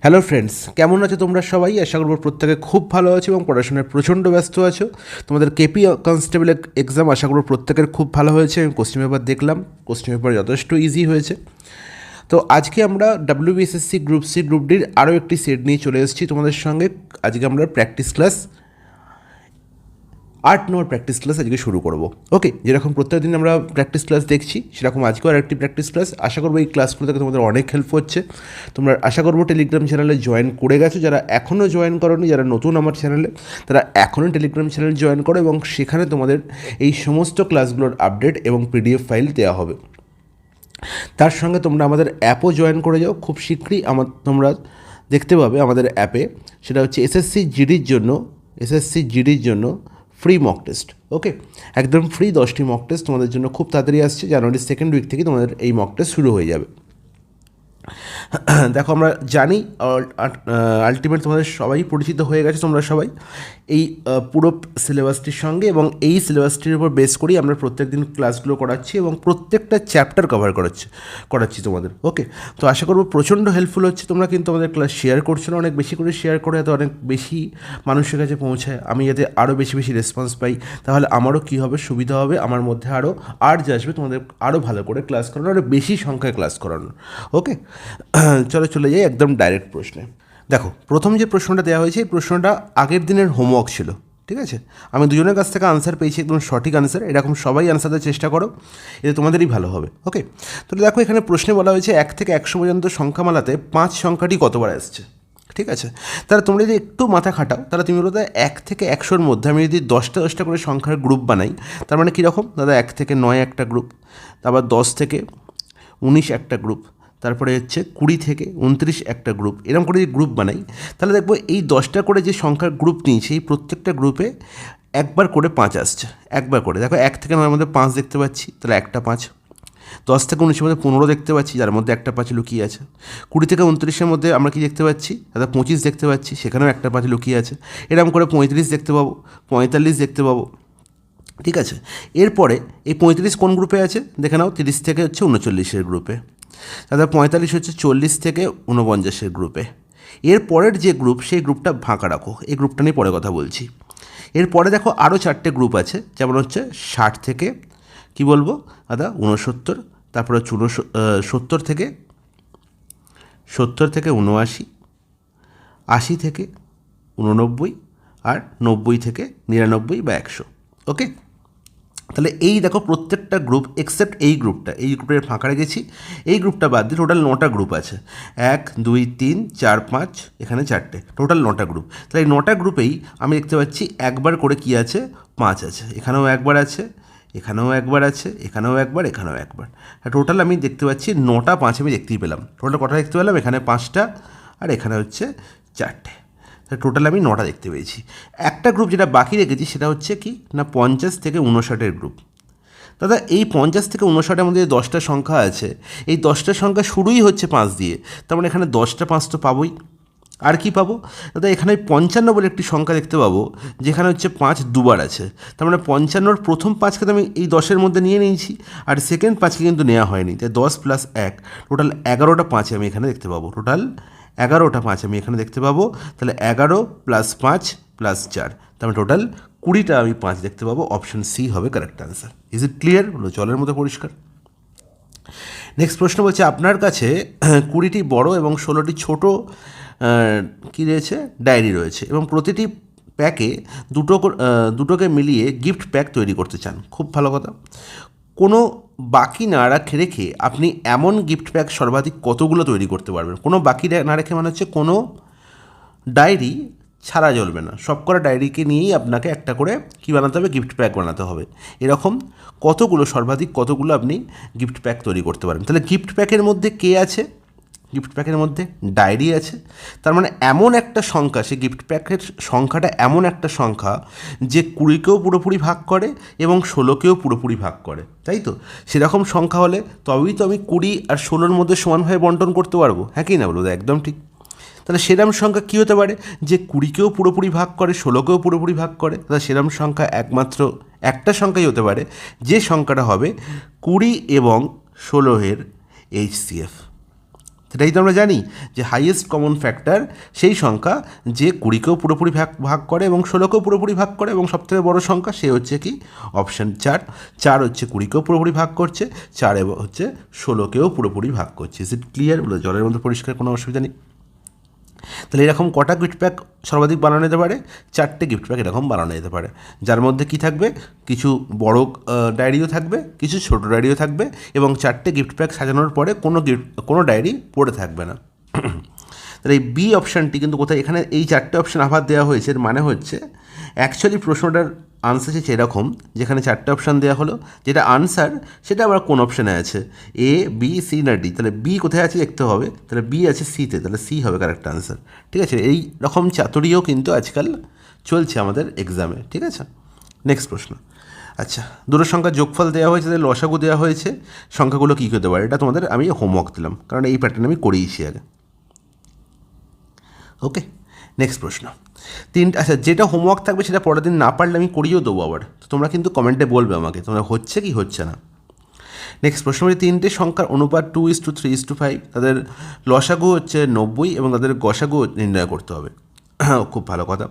Hello friends, কেমন আছো তোমরা সবাই? আশা করব প্রত্যেকে খুব ভালো আছো এবং পড়াশোনায় প্রচণ্ড ব্যস্ত আছো। তোমাদের কেপি কনস্টেবল এক্সাম আশা করব প্রত্যেকের খুব ভালো হয়েছে। আমি কোশ্চেন পেপার দেখলাম, কোশ্চেন পেপার যথেষ্ট ইজি হয়েছে। তো আজকে আমরা ডাব্লিউবিএসএসসি গ্রুপ সি গ্রুপ ডির আরও একটি সেট নিয়ে চলে এসেছি তোমাদের সঙ্গে। আজকে আমরা প্র্যাকটিস ক্লাস 8 নম্বর প্র্যাকটিস ক্লাস আজকে শুরু করব। ওকে, যেরকম প্রত্যেক দিন আমরা প্র্যাকটিস ক্লাস দেখছি, সেরকম আজকেও আর একটি প্র্যাকটিস ক্লাস। আশা করবো এই ক্লাসগুলো থেকে তোমাদের অনেক হেল্প হচ্ছে। তোমরা আশা করবো টেলিগ্রাম চ্যানেলে জয়েন করে গেছো। যারা এখনও জয়েন করোনি, যারা নতুন আমার চ্যানেলে, তারা এখনও টেলিগ্রাম চ্যানেল জয়েন করো এবং সেখানে তোমাদের এই সমস্ত ক্লাসগুলোর আপডেট এবং পিডিএফ ফাইল দেওয়া হবে। তার সঙ্গে তোমরা আমাদের অ্যাপও জয়েন করে যাও। খুব শীঘ্রই তোমরা দেখতে পাবে আমাদের অ্যাপে, সেটা হচ্ছে এসএসসি জিডির জন্য ফ্রি মক টেস্ট। ওকে, একদম ফ্রি 10টি মক টেস্ট তোমাদের জন্য খুব তাড়াতাড়ি আসছে। জানুয়ারির সেকেন্ড উইক থেকে তোমাদের এই মক টেস্ট শুরু হয়ে যাবে। দেখো, আমরা জানি আলটিমেট তোমাদের সবাই পরিচিত হয়ে গেছে তোমরা সবাই এই পুরো সিলেবাসটির সঙ্গে, এবং এই সিলেবাসটির উপর বেস করেই আমরা প্রত্যেক দিন ক্লাসগুলো করাচ্ছি এবং প্রত্যেকটা চ্যাপ্টার কভার করাচ্ছি তোমাদের। ওকে, তো আশা করবো প্রচণ্ড হেল্পফুল হচ্ছে। তোমরা কিন্তু আমাদের ক্লাস শেয়ার করছো না, অনেক বেশি করে শেয়ার করে যাতে অনেক বেশি মানুষের কাছে পৌঁছায়, আমি যাতে আরও বেশি বেশি রেসপন্স পাই, তাহলে আমারও কী হবে, সুবিধা হবে, আমার মধ্যে আরও আর্জ আসবে তোমাদের আরও ভালো করে ক্লাস করানোর, আরও বেশি সংখ্যায় ক্লাস করানোর। ওকে, চলে যাই একদম ডাইরেক্ট প্রশ্নে। দেখো, প্রথম যে প্রশ্নটা দেওয়া হয়েছে, এই প্রশ্নটা আগের দিনের হোমওয়ার্ক ছিল। ঠিক আছে, আমি দুজনের কাছ থেকে আনসার পেয়েছি, একদম সঠিক আনসার। এরকম সবাই আনসার দেওয়ার চেষ্টা করো, এতে তোমাদেরই ভালো হবে। ওকে, তো দেখো, এখানে প্রশ্নে বলা হয়েছে 1 থেকে 100 পর্যন্ত সংখ্যামালাতে 5 সংখ্যাটি কতবার আসছে। ঠিক আছে, তাহলে তোমরা যদি একটু মাথা খাটাও, তাহলে তুমি বলো 1 থেকে 100-র মধ্যে আমি যদি 10টা করে সংখ্যার গ্রুপ বানাই, তার মানে কীরকম দাদা? 1 থেকে 9 একটা গ্রুপ, তারপর 10 থেকে 19 একটা গ্রুপ, তারপরে হচ্ছে 20 থেকে 29 একটা গ্রুপ। এরকম করে যদি গ্রুপ বানাই, তাহলে দেখবো এই 10টা করে যে সংখ্যার গ্রুপ নিয়েছি, এই প্রত্যেকটা গ্রুপে একবার করে 5 আসছে। একবার করে দেখো, 1 থেকে 9-এর মধ্যে 5 দেখতে পাচ্ছি, তাহলে একটা 5। 10 থেকে 19-এর মধ্যে 15 দেখতে পাচ্ছি, যার মধ্যে একটা 5 লুকিয়ে আছে। 20 থেকে 29-এর মধ্যে আমরা কি দেখতে পাচ্ছি দাদা? 25 দেখতে পাচ্ছি, সেখানেও একটা 5 লুকিয়ে আছে। এরকম করে 35 দেখতে পাবো, 45 দেখতে পাবো। ঠিক আছে, এরপরে এই 35 কোন গ্রুপে আছে দেখে নাও? 30 থেকে হচ্ছে 39-এর গ্রুপে। তারপর 45 হচ্ছে 40 থেকে 49-এর গ্রুপে। এর পরের যে গ্রুপ, সেই গ্রুপটা ফাঁকা রাখো, এই গ্রুপটা নিয়ে পরে কথা বলছি। এরপরে দেখো আরও 4টে গ্রুপ আছে, যেমন হচ্ছে 60 থেকে কি বলবো দাদা 69, তারপরে হচ্ছে 70 থেকে 79, 80 থেকে 89, আর 90 থেকে 99 বা 100। ওকে, তাহলে এই দেখো প্রত্যেকটা গ্রুপ এক্সেপ্ট এই গ্রুপের ফাঁকা রেখেছি। এই গ্রুপটা বাদ দিয়ে টোটাল 9টা গ্রুপ আছে। 1 2 3 4 5, এখানে 4টে, টোটাল 9টা গ্রুপ। তাহলে এই 9টা গ্রুপেই আমি দেখতে পাচ্ছি একবার করে কি আছে, 5 আছে। এখানেও একবার আছে, এখানেও একবার আছে, এখানেও একবার, এখানেও একবার। টোটাল আমি দেখতে পাচ্ছি 9টা 5 আমি দেখতেই পেলাম। টোটাল কটা দেখতে পেলাম? এখানে 5টা, আর এখানে হচ্ছে 4টে। টোটাল আমি 9টা দেখতে পেয়েছি। একটা গ্রুপ যেটা বাকি রেখেছি, সেটা হচ্ছে কি না 50 থেকে 59-এর গ্রুপ। দাদা, এই 50 থেকে 59-এর মধ্যে 10টা সংখ্যা আছে, এই 10টা সংখ্যা শুরুই হচ্ছে 5 দিয়ে, তার মানে এখানে 10টা 5 তো পাবোই। আর কি পাবো দাদা? এখানে 55 বলে একটি সংখ্যা দেখতে পাবো, যেখানে হচ্ছে 5 দুবার আছে। তার মানে 55-র প্রথম 5কে তো আমি এই 10-এর মধ্যে নিয়ে নিয়েছি, আর সেকেন্ড 5কে কিন্তু নেওয়া হয়নি। তাই 10 + 1, টোটাল 11টা 5 আমি এখানে দেখতে পাবো। টোটাল 11টা 5 আমি এখানে দেখতে পাবো। তাহলে 11 + 5 + 4, তার মানে টোটাল 20টা আমি 5 দেখতে পাবো। অপশন সি হবে correct answer. Is it clear? হলো জলের মতো পরিষ্কার। নেক্সট প্রশ্ন বলছে, আপনার কাছে 20টি বড় এবং 16টি ছোট কী রয়েছে, ডায়েরি রয়েছে, এবং প্রতিটি প্যাকে দুটোকে মিলিয়ে গিফট প্যাক তৈরি করতে চান। খুব ভালো কথা। কোনো বাকি না রেখে আপনি এমন গিফট প্যাক সর্বাধিক কতগুলো তৈরি করতে পারবেন? কোনো বাকি না রেখে মানে হচ্ছে কোনো ডায়েরি ছাড়া চলবে না, সব করা ডায়েরিকে নিয়েই আপনাকে একটা করে কী বানাতে হবে, গিফট প্যাক বানাতে হবে। এরকম সর্বাধিক কতগুলো আপনি গিফট প্যাক তৈরি করতে পারেন? তাহলে গিফট প্যাকের মধ্যে কে আছে? গিফট প্যাকের মধ্যে ডায়েরি আছে। তার মানে এমন একটা সংখ্যা, সেই গিফট প্যাকের সংখ্যাটা এমন একটা সংখ্যা যে 20কেও পুরোপুরি ভাগ করে এবং 16কেও পুরোপুরি ভাগ করে, তাই তো? সেরকম সংখ্যা হলে তবেই তো আমি 20 আর 16-র মধ্যে সমানভাবে বন্টন করতে পারবো। হ্যাঁ কি না বলো? একদম ঠিক। তাহলে সেরম সংখ্যা কী হতে পারে? যে 20কেও পুরোপুরি ভাগ করে, 16কেও পুরোপুরি ভাগ করে। তাহলে সেরম সংখ্যা একমাত্র একটা সংখ্যাই হতে পারে, যে সংখ্যাটা হবে 20 এবং 16-এর HCF। সেটাই তো আমরা জানি যে হাইয়েস্ট কমন ফ্যাক্টর সেই সংখ্যা যে 20কেও পুরোপুরি ভাগ করে এবং 16কেও পুরোপুরি ভাগ করে, এবং সবথেকে বড় সংখ্যা সে হচ্ছে কি অপশান 4। 4 হচ্ছে 20কেও পুরোপুরি ভাগ করছে, 4 হচ্ছে 16কেও পুরোপুরি ভাগ করছে। Is it clear? বলে জলের মধ্যে পরিষ্কার, কোনো অসুবিধা নেই। তাহলে এরকম কটা গিফট প্যাক সর্বাধিক বানানো যেতে পারে? 4টে গিফট প্যাক এরকম বানানো যেতে পারে, যার মধ্যে কি থাকবে, কিছু বড় ডায়েরিও থাকবে, কিছু ছোট ডায়েরিও থাকবে, এবং 4টে গিফট প্যাক সাজানোর পরে কোনো ডায়েরি পড়ে থাকবে না। তাহলে এই বি অপশানটি কিন্তু কোথায়, এখানে এই 4টে অপশান আবার দেওয়া হয়েছে, এর মানে হচ্ছে অ্যাকচুয়ালি প্রশ্নটার আনসার হচ্ছে এরকম, যেখানে 4টে অপশান দেওয়া হলো, যেটা আনসার সেটা আবার কোন অপশানে আছে, এ, বি, সি না ডি। তাহলে বি কোথায় আছে দেখতে হবে, তাহলে বি আছে সিতে, তাহলে সি হবে কারেক্ট আনসার। ঠিক আছে, এই রকম চাতুরিও কিন্তু আজকাল চলছে আমাদের এক্সামে। ঠিক আছে, নেক্সট প্রশ্ন। আচ্ছা, দুটো সংখ্যার যোগফল দেওয়া হয়েছে, তাদের লসাগু দেওয়া হয়েছে, সংখ্যাগুলো কী হতে পারে, এটা তোমাদের আমি হোমওয়ার্ক দিলাম, কারণ এই প্যাটার্ন আমি করিয়েছি আগে। ওকে, নেক্সট প্রশ্ন। আচ্ছা, যেটা হোমওয়ার্ক থাকবে সেটা পরের দিন না পারলে আমি করিয়েও দেবো আবার, তো তোমরা কিন্তু কমেন্টে বলবে আমাকে তোমরা হচ্ছে কি হচ্ছে না। নেক্সট প্রশ্ন হচ্ছে 3টে সংখ্যার অনুপাত 2:3:5, তাদের লসাগু হচ্ছে 90 এবং তাদের গসাগু নির্ণয় করতে হবে। খুব ভালো কথা।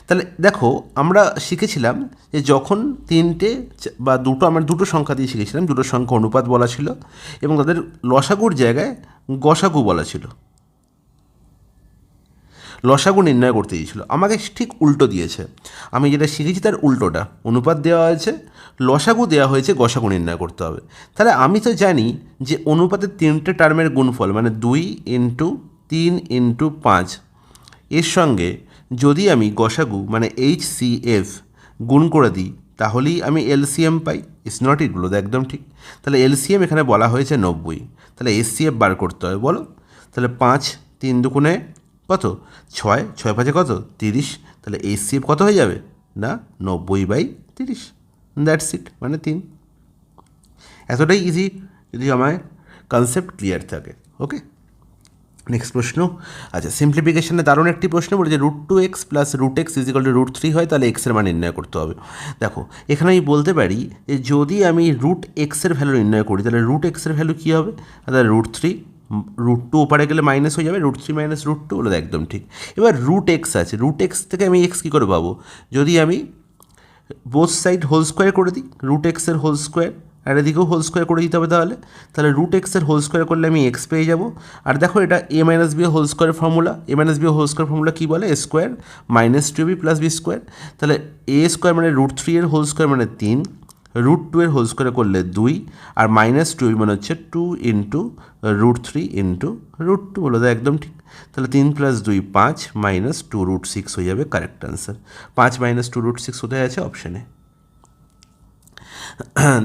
তাহলে দেখো, আমরা শিখেছিলাম যে যখন 3টে বা আমরা দুটো সংখ্যা দিয়ে শিখেছিলাম, দুটো সংখ্যা অনুপাত বলা ছিল এবং তাদের লসাগুর জায়গায় গসাগু বলা ছিল, লসাগু নির্ণয় করতে দিয়েছিল। আমাকে ঠিক উল্টো দিয়েছে, আমি যেটা শিখেছি তার উল্টোটা, অনুপাত দেওয়া হয়েছে, লসাগু দেওয়া হয়েছে, গসাগু নির্ণয় করতে হবে। তাহলে আমি তো জানি যে অনুপাতের 3টে টার্মের গুণফল মানে 2 × 3 × 5, এর সঙ্গে যদি আমি গসাগু মানে HCF গুণ করে দিই তাহলেই আমি LCM পাই। ইটস নট ইট, বলো একদম ঠিক। তাহলে LCM এখানে বলা হয়েছে 90, তাহলে HCF বার করতে হবে, বলো। তাহলে 5 3 দুগুণে কত, 6, 6 5 কত, 30, তাহলে HCF কত হয়ে যাবে না 90/30, দ্যাটস ইট, মানে 3। এতটাই ইজি যদি আমার কনসেপ্ট ক্লিয়ার থাকে। ওকে, নেক্সট প্রশ্ন। আচ্ছা, সিম্পলিফিকেশনে দারুণ একটি প্রশ্ন বলে যে √2x + √x =√3 হয়, তাহলে এক্সের মান নির্ণয় করতে হবে। দেখো, এখানে আমি বলতে পারি যে যদি আমি √x এর ভ্যালু নির্ণয় করি তাহলে √x এর ভ্যালু কী হবে, তাহলে √3, √2 ওপারে গেলে মাইনাস হয়ে যাবে, √3 - √2 হলো একদম ঠিক। এবার √x আছে, √x থেকে আমি x কী করে পাবো, যদি আমি বোথ সাইড হোল স্কোয়ার করে দিই, √x এর হোল স্কোয়ার, আর এদিকেও হোল স্কোয়ার করে দিতে হবে, তাহলে √x এর হোল স্কোয়ার করলে আমি x পেয়ে যাব। আর দেখো, এটা a - b whole square formula, a - b whole square formula কী বলে, a² - 2ab + b²। তাহলে a² মানে √3 এর হোল স্কোয়ার মানে 3, √2 এর হোল স্কোয়ার করলে 2, আর -2ab মানে হচ্ছে 2 × √3 × √2, বলো তো একদম ঠিক। তাহলে 3 + 2 5 - 2 √6 হয়ে যাবে কারেক্ট আনসার। 5 - 2 √6 কোথায় আছে, অপশানে।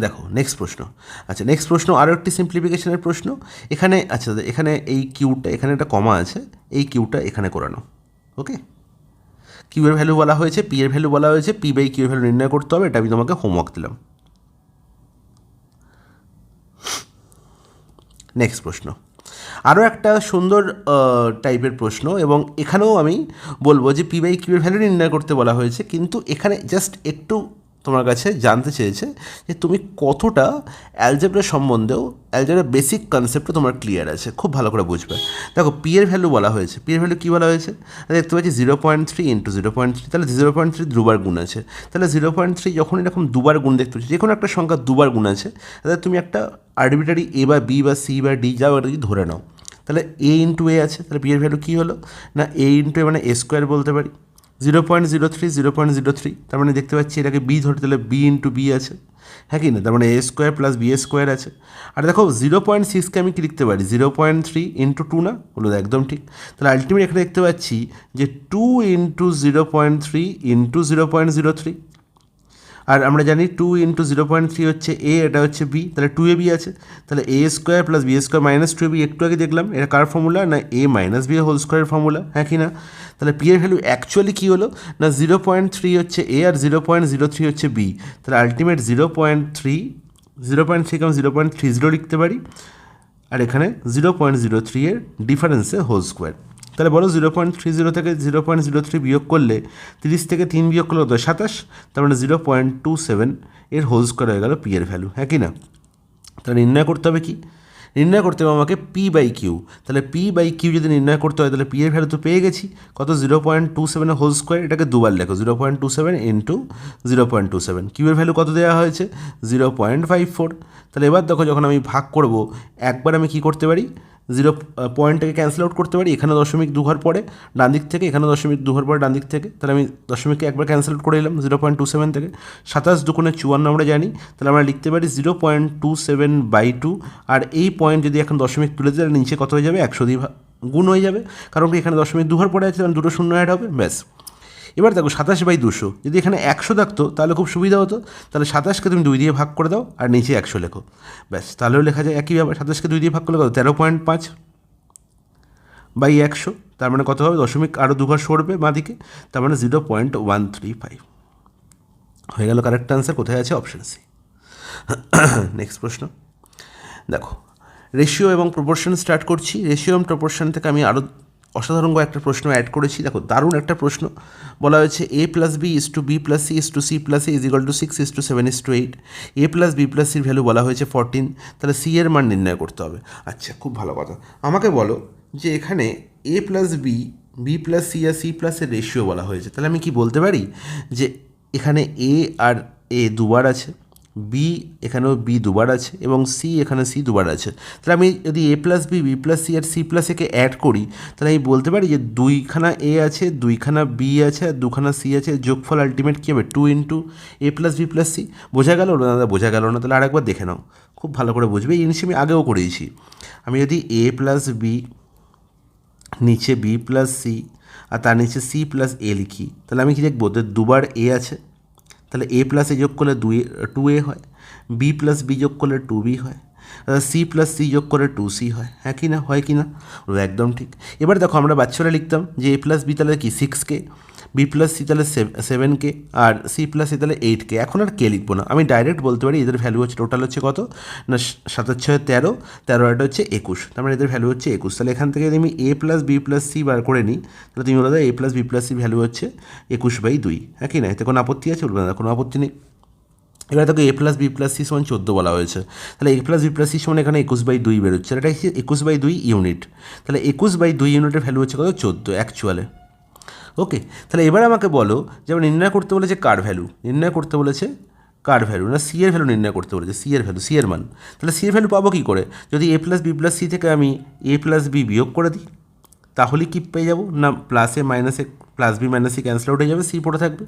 দেখো, নেক্সট প্রশ্ন। আচ্ছা, নেক্সট প্রশ্ন আরও একটি সিম্পলিফিকেশনের প্রশ্ন। এখানে আচ্ছা, এখানে এই কিউটা, এখানে একটা কমা আছে, এই কিউটা এখানে করানো। ওকে, কিউ এর ভ্যালু বলা হয়েছে, পি এর ভ্যালু বলা হয়েছে, P/Q এর ভ্যালু নির্ণয় করতে হবে, এটা আমি তোমাকে হোমওয়ার্ক দিলাম। নেক্সট প্রশ্ন, আরও একটা সুন্দর টাইপের প্রশ্ন, এবং এখানেও আমি বলবো যে P/Q এর ভ্যালু নির্ণয় করতে বলা হয়েছে, কিন্তু এখানে জাস্ট একটু তোমার কাছে জানতে চেয়েছে যে তুমি কতটা অ্যালজেব্রা সম্বন্ধেও, অ্যালজেব্রার বেসিক কনসেপ্টও তোমার ক্লিয়ার আছে, খুব ভালো করে বুঝবে। দেখো, পি এর ভ্যালু বলা হয়েছে, পি এর ভ্যালু কী বলা হয়েছে, দেখতে পাচ্ছি 0.3 × 0.3, তাহলে 0.3 দুবার গুণ আছে, তাহলে 0.3 যখন এরকম দুবার গুণ দেখতে পাচ্ছি, যে কোনো একটা সংখ্যা দুবার গুণ আছে, তাহলে তুমি একটা আরবিটারি A বা B বা C বা D যাও, এটা যদি ধরে নাও, তাহলে A × A আছে, তাহলে পি এর ভ্যালু কী হলো না A × A মানে A² বলতে পারি। 0.03 0.03, তার মানে দেখতে পাচ্ছি এটাকে বি ধরে, তাহলে B × B আছে, হ্যাঁ কি না, তার মানে A² + B² আছে। আর দেখো 0.6কে আমি কি লিখতে পারি, 0.3 × 2 না, হলো একদম ঠিক। তাহলে আলটিমেট এখানে দেখতে পাচ্ছি যে 2 × 0.3 × 0.03, আর আমরা জানি 2 × 0.3 হচ্ছে A, এটা হচ্ছে B, তাহলে 2ab আছে, তাহলে A² + B² - 2ab, একটু আগে দেখলাম এটা কার ফর্মুলা না A - B হোল স্কোয়ারের ফর্মুলা, হ্যাঁ কি না। তাহলে পি এর ভ্যালু অ্যাকচুয়ালি কী হলো না 0.3 হচ্ছে A আর 0.03 হচ্ছে B, তাহলে আলটিমেট 0.3 কে আমি 0.30 লিখতে পারি, আর এখানে 0.03 এর ডিফারেন্সে হোল স্কোয়ার। তাহলে বলো 0.30 থেকে 0.03 বিয়োগ করলে 30 থেকে 3 বিয়োগ করলে 27, তার মানে 0.27 এর হোল স্কোয়ার হয়ে গেল পি এর ভ্যালু, হ্যাঁ কি না। তাহলে নির্ণয় করতে হবে কি, নির্ণয় করতে হবে আমাকে পি বাই কিউ। তাহলে পি বাই কিউ যদি নির্ণয় করতে হয় তাহলে পি এর ভ্যালু তো পেয়ে গেছি কত 0.27 হোল স্কোয়ার, এটাকে দুবার লেখো 0.27 ইন্টু 0.27। কিউ এর ভ্যালু কত দেওয়া হয়েছে 0.54। তাহলে এবার দেখো যখন আমি ভাগ করব একবার আমি কি করতে পারি, পয়েন্টটাকে ক্যান্সেল আউট করতে পারি, এখানে দশমিক দু ঘর পরে ডান দিক থেকে, এখানে দশমিক দু ঘর পরে ডান দিক থেকে, তাহলে আমি দশমিককে একবার ক্যান্সেল আউট করে নিলাম 0.27 থেকে। 27 দুগুণে 54 আমরা জানি, তাহলে আমরা লিখতে পারি 0.27/2। আর এই পয়েন্ট যদি এখন দশমিক তুলে দিই তাহলে নিচে কত হয়ে যাবে 100 দিয়ে গুণ হয়ে যাবে, কারণ কি এখানে দশমিক দু ঘর পরে আছে, দুটো শূন্য অ্যাড হবে, ব্যাস। এবার দেখো 27/200, যদি এখানে 100 থাকতো তাহলে খুব সুবিধা হতো, তাহলে 27কে তুমি 2 দিয়ে ভাগ করে দাও আর নিচে 100 লেখো, ব্যাস। তাহলেও লেখা যায় একই ব্যাপার, 27কে 2 দিয়ে ভাগ করলে কত 13.5/100, তার মানে কত হবে দশমিক আরও দুঘর সরবে বাঁ দিকে, তার মানে 0.135 হয়ে গেল কারেক্ট আনসার। কোথায় আছে অপশন সি। নেক্সট প্রশ্ন দেখো, রেশিও এবং প্রপোর্শন স্টার্ট করছি। রেশিও এবং প্রপোর্শন থেকে আমি আরও অসাধারণ একটা প্রশ্ন অ্যাড করেছি। দেখো দারুণ একটা প্রশ্ন, বলা হয়েছে a plus B is to B plus C is to C plus A is equal to 6:7:8। A plus B plus সির ভ্যালু বলা হয়েছে 14, তাহলে সি এর মান নির্ণয় করতে হবে। আচ্ছা, খুব ভালো কথা। আমাকে বলো যে এখানে a plus B, B plus C আর সি প্লাসের রেশিও বলা হয়েছে, তাহলে আমি কি বলতে পারি যে এখানে এ আর এ দুবার আছে, বি এখানেও বি দুবার আছে এবং সি এখানে সি দুবার আছে। তাহলে আমি যদি A plus B, B plus C আর সি প্লাস একে অ্যাড করি, তাহলে আমি বলতে পারি যে দুইখানা এ আছে, দুইখানা বি আছে আর দুখানা সি আছে, যোগফল আলটিমেট কী হবে 2 ইন্টু এ প্লাস বি প্লাস সি। বোঝা গেল না দাদা? বোঝা গেল না? তাহলে আরেকবার দেখে নাও, খুব ভালো করে বুঝবে। এই জিনিস আমি আগেও করেছি। আমি যদি এ প্লাস বি, নিচে বি প্লাস সি আর তার নিচে সি প্লাস এ লিখি, তাহলে আমি কি দেখবো দুবার এ আছে, তাহলে এ প্লাস এ যোগ করলে 2a হয়, বি প্লাস বি যোগ করলে 2b হয়, সি প্লাস সি যোগ করে 2c হয়। হ্যাঁ কি না? হয় কি না? একদম ঠিক। এবার দেখো আমরা বাচ্চারা লিখতাম যে এ প্লাস বি তাহলে কি 6k, বি প্লাস সি তাহলে 7k আর সি প্লাস সি তাহলে 8k। এখন আর কে লিখবো না, আমি ডাইরেক্ট বলতে পারি এদের ভ্যালু হচ্ছে টোটাল হচ্ছে কত না 7×6 13, 13 হচ্ছে 21, তার মানে এদের ভ্যালু হচ্ছে 21। তাহলে এখান থেকে যদি আমি A plus B plus C বার করে নিই, তাহলে তুমি বলো A plus B plus C value হচ্ছে 21/2। হ্যাঁ কি না? এতে কোনো আপত্তি আছে? বলবে না, কোনো আপত্তি নেই। এবার দেখো এ প্লাস বি প্লাস সি সমান 14 বলা হয়েছে, তাহলে এ প্লাস বি প্লাস সি সমান এখানে 21/2 বেরোচ্ছে, এটা হচ্ছে 21/2 ইউনিট। তাহলে 21/2 ইউনিটের ভ্যালু হচ্ছে কত 14 অ্যাকচুয়ালে। ওকে, তাহলে এবার আমাকে বলো যে আমরা নির্ণয় করতে বলেছে কার ভ্যালু, নির্ণয় করতে বলেছে কার ভ্যালু না সি এর ভ্যালু নির্ণয় করতে বলেছে, সি এর ভ্যালু, সি এর মান। তাহলে সি এর ভ্যালু পাবো কী করে? যদি A plus B plus C থেকে আমি এ প্লাস বি বিয়োগ করে দিই, তাহলে কি পেয়ে যাবো না প্লাসে মাইনাসে, plus B minus C cancel out হয়ে যাবে, সি পড়ে থাকবে।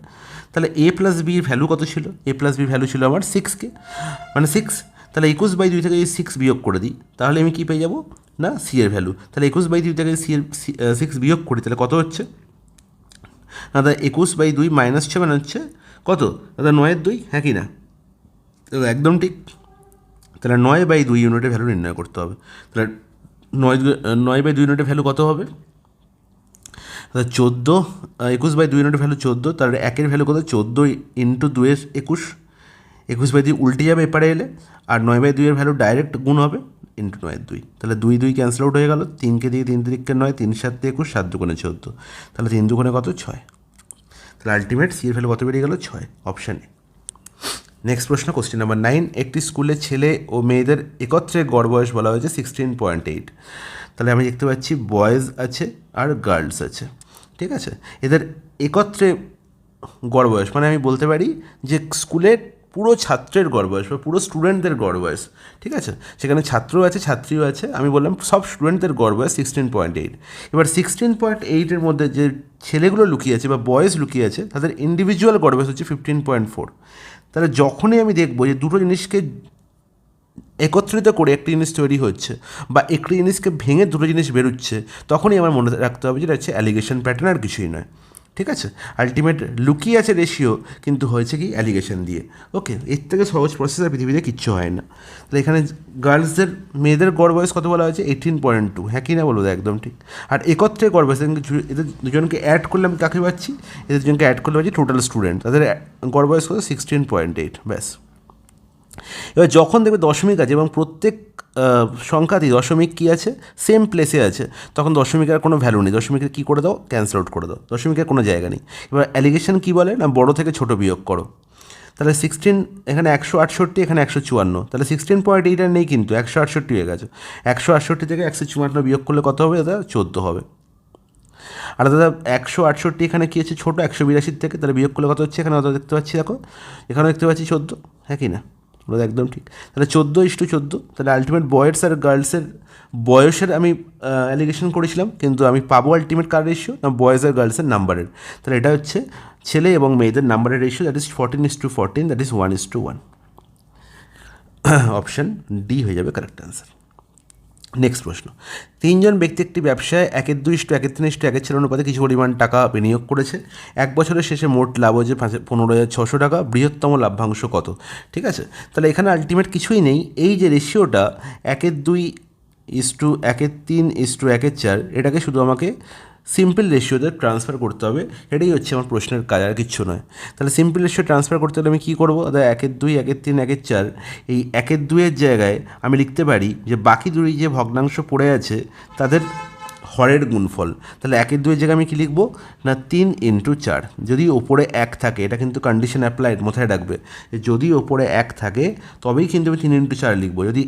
তাহলে এ প্লাস বির ভ্যালু কত ছিল? এ প্লাস বির ভ্যালু ছিল আমার 6k, মানে 6। তাহলে 21/2 থেকে যদি 6 বিয়োগ করে দিই, তাহলে আমি কী পেয়ে যাবো না সি এর ভ্যালু। তাহলে 21/2 থেকে সি এর 6 বিয়োগ করি, তাহলে কত হচ্ছে না দাদা 21/2 -6 মানে হচ্ছে কত দাদা 9/2। হ্যাঁ কি না? একদম ঠিক। তাহলে 9/2 ইউনিটের ভ্যালু নির্ণয় করতে হবে। তাহলে 9/2 ইউনিটের ভ্যালু কত হবে? 14, 21/2 ইউনিটের ভ্যালু 14, তাহলে 1-এর ভ্যালু কত 14 ইন্টু 2 21, 21/2 উল্টে যাবে এপারে এলে, আর 9/2 এর ভ্যালু ডাইরেক্ট গুণ হবে ইন্টু 9/2, তাহলে 2 ক্যান্সেল আউট হয়ে গেল, 3কে দিয়ে 3 3 9, 3 7 21, 7 2 14, তাহলে 3 2 কত 6। তাহলে আলটিমেট সি এর ভ্যালু কত বেরিয়ে গেল 6, অপশান এ। নেক্সট প্রশ্ন, কোশ্চেন নাম্বার 9। একটি স্কুলে ছেলে ও মেয়েদের একত্রে গড় বয়স বলা হয়েছে 16.8। তাহলে আমি দেখতে পাচ্ছি বয়েজ আছে আর গার্লস আছে, ঠিক আছে। এদের একত্রে গড় বয়স মানে আমি বলতে পারি যে স্কুলের পুরো ছাত্রের গড় বয়স বা পুরো স্টুডেন্টদের গড় বয়স, ঠিক আছে। সেখানে ছাত্রও আছে ছাত্রীও আছে, আমি বললাম সব স্টুডেন্টদের গড় বয়স 16.8। এবার 16.8-এর মধ্যে যে ছেলেগুলো লুকিয়ে আছে বা বয়েজ লুকিয়ে আছে তাদের ইন্ডিভিজুয়াল গড় বয়স হচ্ছে 15.4। তাহলে যখনই আমি দেখবো যে দুটো জিনিসকে একত্রিত করে একটি জিনিস তৈরি হচ্ছে বা একটি জিনিসকে ভেঙে দুটো জিনিস বেরোচ্ছে, তখনই আমার মনে রাখতে হবে যে এটা হচ্ছে অ্যালিগেশন প্যাটার্ন আর কিছুই নয়, ঠিক আছে। আলটিমেট লুকিয়ে আছে রেশিও, কিন্তু হয়েছে কি অ্যালিগেশন দিয়ে। ওকে, এর থেকে সহজ প্রসেস আর পৃথিবীতে কিচ্ছু হয় না। তাহলে এখানে গার্লসদের মেয়েদের গড় বয়স কত বলা হয়েছে 18.2। হ্যাঁ কি না বলো? একদম ঠিক। আর একত্রে গড় বয়স এদের দুজনকে অ্যাড করলে আমি কাকে পাচ্ছি? এদের দুজনকে অ্যাড করলে পাচ্ছি টোটাল স্টুডেন্ট, তাদের গড় বয়স কত 16.8, ব্যাস। এবার যখন দেখবে দশমিক আছে এবং প্রত্যেক সংখ্যাতেই দশমিক কী আছে সেম প্লেসে আছে, তখন দশমিকের কোনো ভ্যালু নেই, দশমিকের কী করে দাও ক্যান্সেল আউট করে দাও, দশমিকের কোনো জায়গা নেই। এবার অ্যালিগেশন কী বলে না বড় থেকে ছোট বিয়োগ করো। তাহলে 16 এখানে 168, এখানে 154, তাহলে 16.8 আর নেই, কিন্তু 168 হয়ে গেছে। 168 থেকে 154 বিয়োগ করলে কত হবে দাদা? 14 হবে। আর দাদা 168 এখানে কী আছে? ছোটো 182 থেকে, তাহলে বিয়োগ করলে কত হচ্ছে? এখানে কত দেখতে পাচ্ছি, দেখো এখানেও দেখতে পাচ্ছি 14, হ্যাঁ কি না? বলো একদম ঠিক। তাহলে 14:14, তাহলে আলটিমেট বয়েজ আর গার্লসের বয়সের আমি অ্যালিগেশন করেছিলাম, কিন্তু আমি পাবো আলটিমেট কার রেশিও? না, বয়েজ আর গার্লসের নাম্বারের। তাহলে এটা হচ্ছে ছেলে এবং মেয়েদের নাম্বারের ratio, that is 14:14, that is 1:1। Option D হয়ে যাবে কারেক্ট অ্যান্সার। নেক্সট প্রশ্ন, 3 জন ব্যক্তি একটি ব্যবসায় 1:2:1:3:1 অনুপাতে কিছু পরিমাণ টাকা বিনিয়োগ করেছে। 1 বছরের শেষে মোট লাভ হয়েছে 15,600 টাকা। বৃহত্তম লাভ্যাংশ কত? ঠিক আছে, তাহলে এখানে আলটিমেট কিছুই নেই। এই যে রেশিওটা 1:2:1:3:1:4, এটাকে শুধু আমাকে সিম্পল রেশিওতে ট্রান্সফার করতে হবে। এটাই হচ্ছে আমার প্রশ্নের কাজ, আর কিচ্ছু নয়। তাহলে সিম্পল রেশিও ট্রান্সফার করতে হলে আমি কী করবো? দাদা 1:2:1:3:1:4, এই 1:2 জায়গায় আমি লিখতে পারি যে বাকি দুই যে ভগ্নাংশ পড়ে আছে তাদের হরের গুণফল। তাহলে 1:2 জায়গায় আমি কী লিখবো? না 3:4। যদি ওপরে 1 থাকে, এটা কিন্তু কন্ডিশন অ্যাপ্লাইড, মাথায় রাখবে, যদি ওপরে 1 থাকে তবেই কিন্তু আমি 3:4 লিখবো। যদি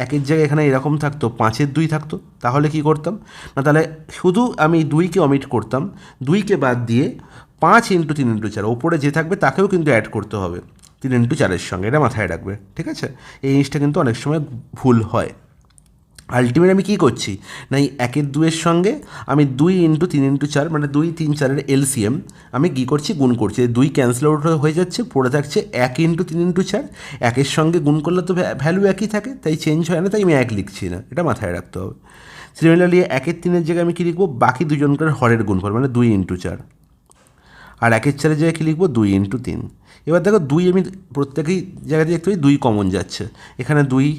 1-এর জায়গায় এখানে এরকম থাকতো, 5-2 থাকতো, তাহলে কি করতাম? না, তাহলে শুধু আমি 2কে অমিট করতাম, 2কে বাদ দিয়ে 5×3:4, ওপরে যে থাকবে তাকেও কিন্তু অ্যাড করতে হবে 3×4-এর সঙ্গে, এটা মাথায় রাখবে। ঠিক আছে, এই জিনিসটা কিন্তু অনেক সময় ভুল হয়। আলটিমেট আমি কী করছি? না, এই 1-2-এর সঙ্গে আমি 2×3:4, মানে 2-3-4-এর এলসিএম আমি কী করছি? গুণ করছি। 2 ক্যান্সেল আউট হয়ে যাচ্ছে, পড়ে থাকছে 1×3:4। 1-এর সঙ্গে গুণ করলে তো ভ্যালু একই থাকে, তাই চেঞ্জ হয় না, তাই আমি 1 লিখছি না, এটা মাথায় রাখতে হবে। সিমিলারলি 1-3-এর জায়গায় আমি কী লিখবো? বাকি দুজনকার হরের গুণফল, মানে 2×4। আর 1-4-এর জায়গায় কী লিখবো? 2×3। এবার দেখো 2 আমি প্রত্যেকেই জায়গাতে দেখতে পাই 2 কমন যাচ্ছে, এখানে 2,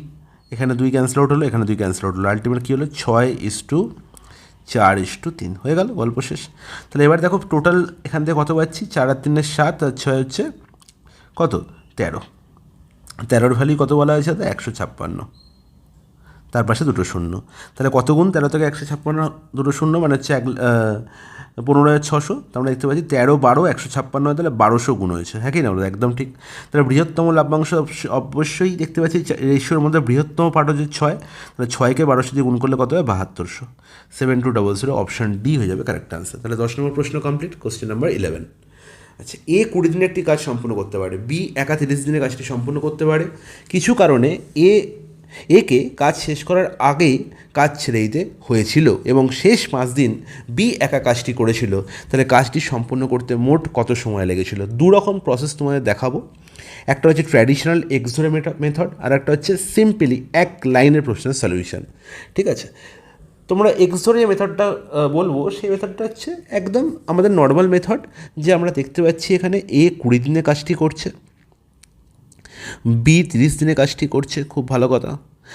এখানে 2 ক্যান্সেল আউট হলো, এখানে 2 ক্যান্সেল আউট হলো। আলটিমেট কী হলো? 6:4:3 হয়ে গেল, গল্প শেষ। তাহলে এবার দেখো টোটাল এখান থেকে কত পাচ্ছি? 4 আর 3 7, আর 6 হচ্ছে কত? 13। 13-র ভ্যালু কত বলা হয়েছে? 156, তার পাশে দুটো শূন্য। তাহলে কত গুণ? 13 থেকে 156, দুটো শূন্য, মানে হচ্ছে 15,600। তো আমরা দেখতে পাচ্ছি 13, 12, 156 হয়, তাহলে 1200 গুণ হয়েছে, হ্যাঁ কি না? একদম ঠিক। তাহলে বৃহত্তম লাভ্যাংশ অবশ্যই দেখতে পাচ্ছি রেশিওর মধ্যে বৃহত্তম পার্ট হচ্ছে 6, তাহলে 6কে 1200 দিয়ে গুণ করলে কত হয়? 7200। 7200, অপশান ডি হয়ে যাবে কারেক্ট আনসার। তাহলে 10 নম্বর প্রশ্ন কমপ্লিট। Question number 11। আচ্ছা, এ 20 দিনে একটি কাজ সম্পূর্ণ করতে পারে, বি একা 30 দিনে কাজটি সম্পূর্ণ করতে পারে। কিছু কারণে একে কাজ শেষ করার আগেই কাজ ছেড়ে দিতে হয়েছিল এবং শেষ 5 দিন বি একা কাজটি করেছিল। তাহলে কাজটি সম্পূর্ণ করতে মোট কত সময় লেগেছিল? 2 রকম প্রসেস তোমাদের দেখাবো। একটা হচ্ছে ট্র্যাডিশনাল এক্স ধরে মেথড, আর একটা হচ্ছে সিম্পলি এক লাইনের প্রশ্নের সলিউশন। ঠিক আছে, তোমরা এক্স ধরে যে মেথডটা বলবো, সেই মেথডটা হচ্ছে একদম আমাদের নর্মাল মেথড, যে আমরা দেখতে পাচ্ছি এখানে এ 20 দিনে কাজটি করছে, বি 30 দিনে কাজটি করছে, খুব ভালো কথা।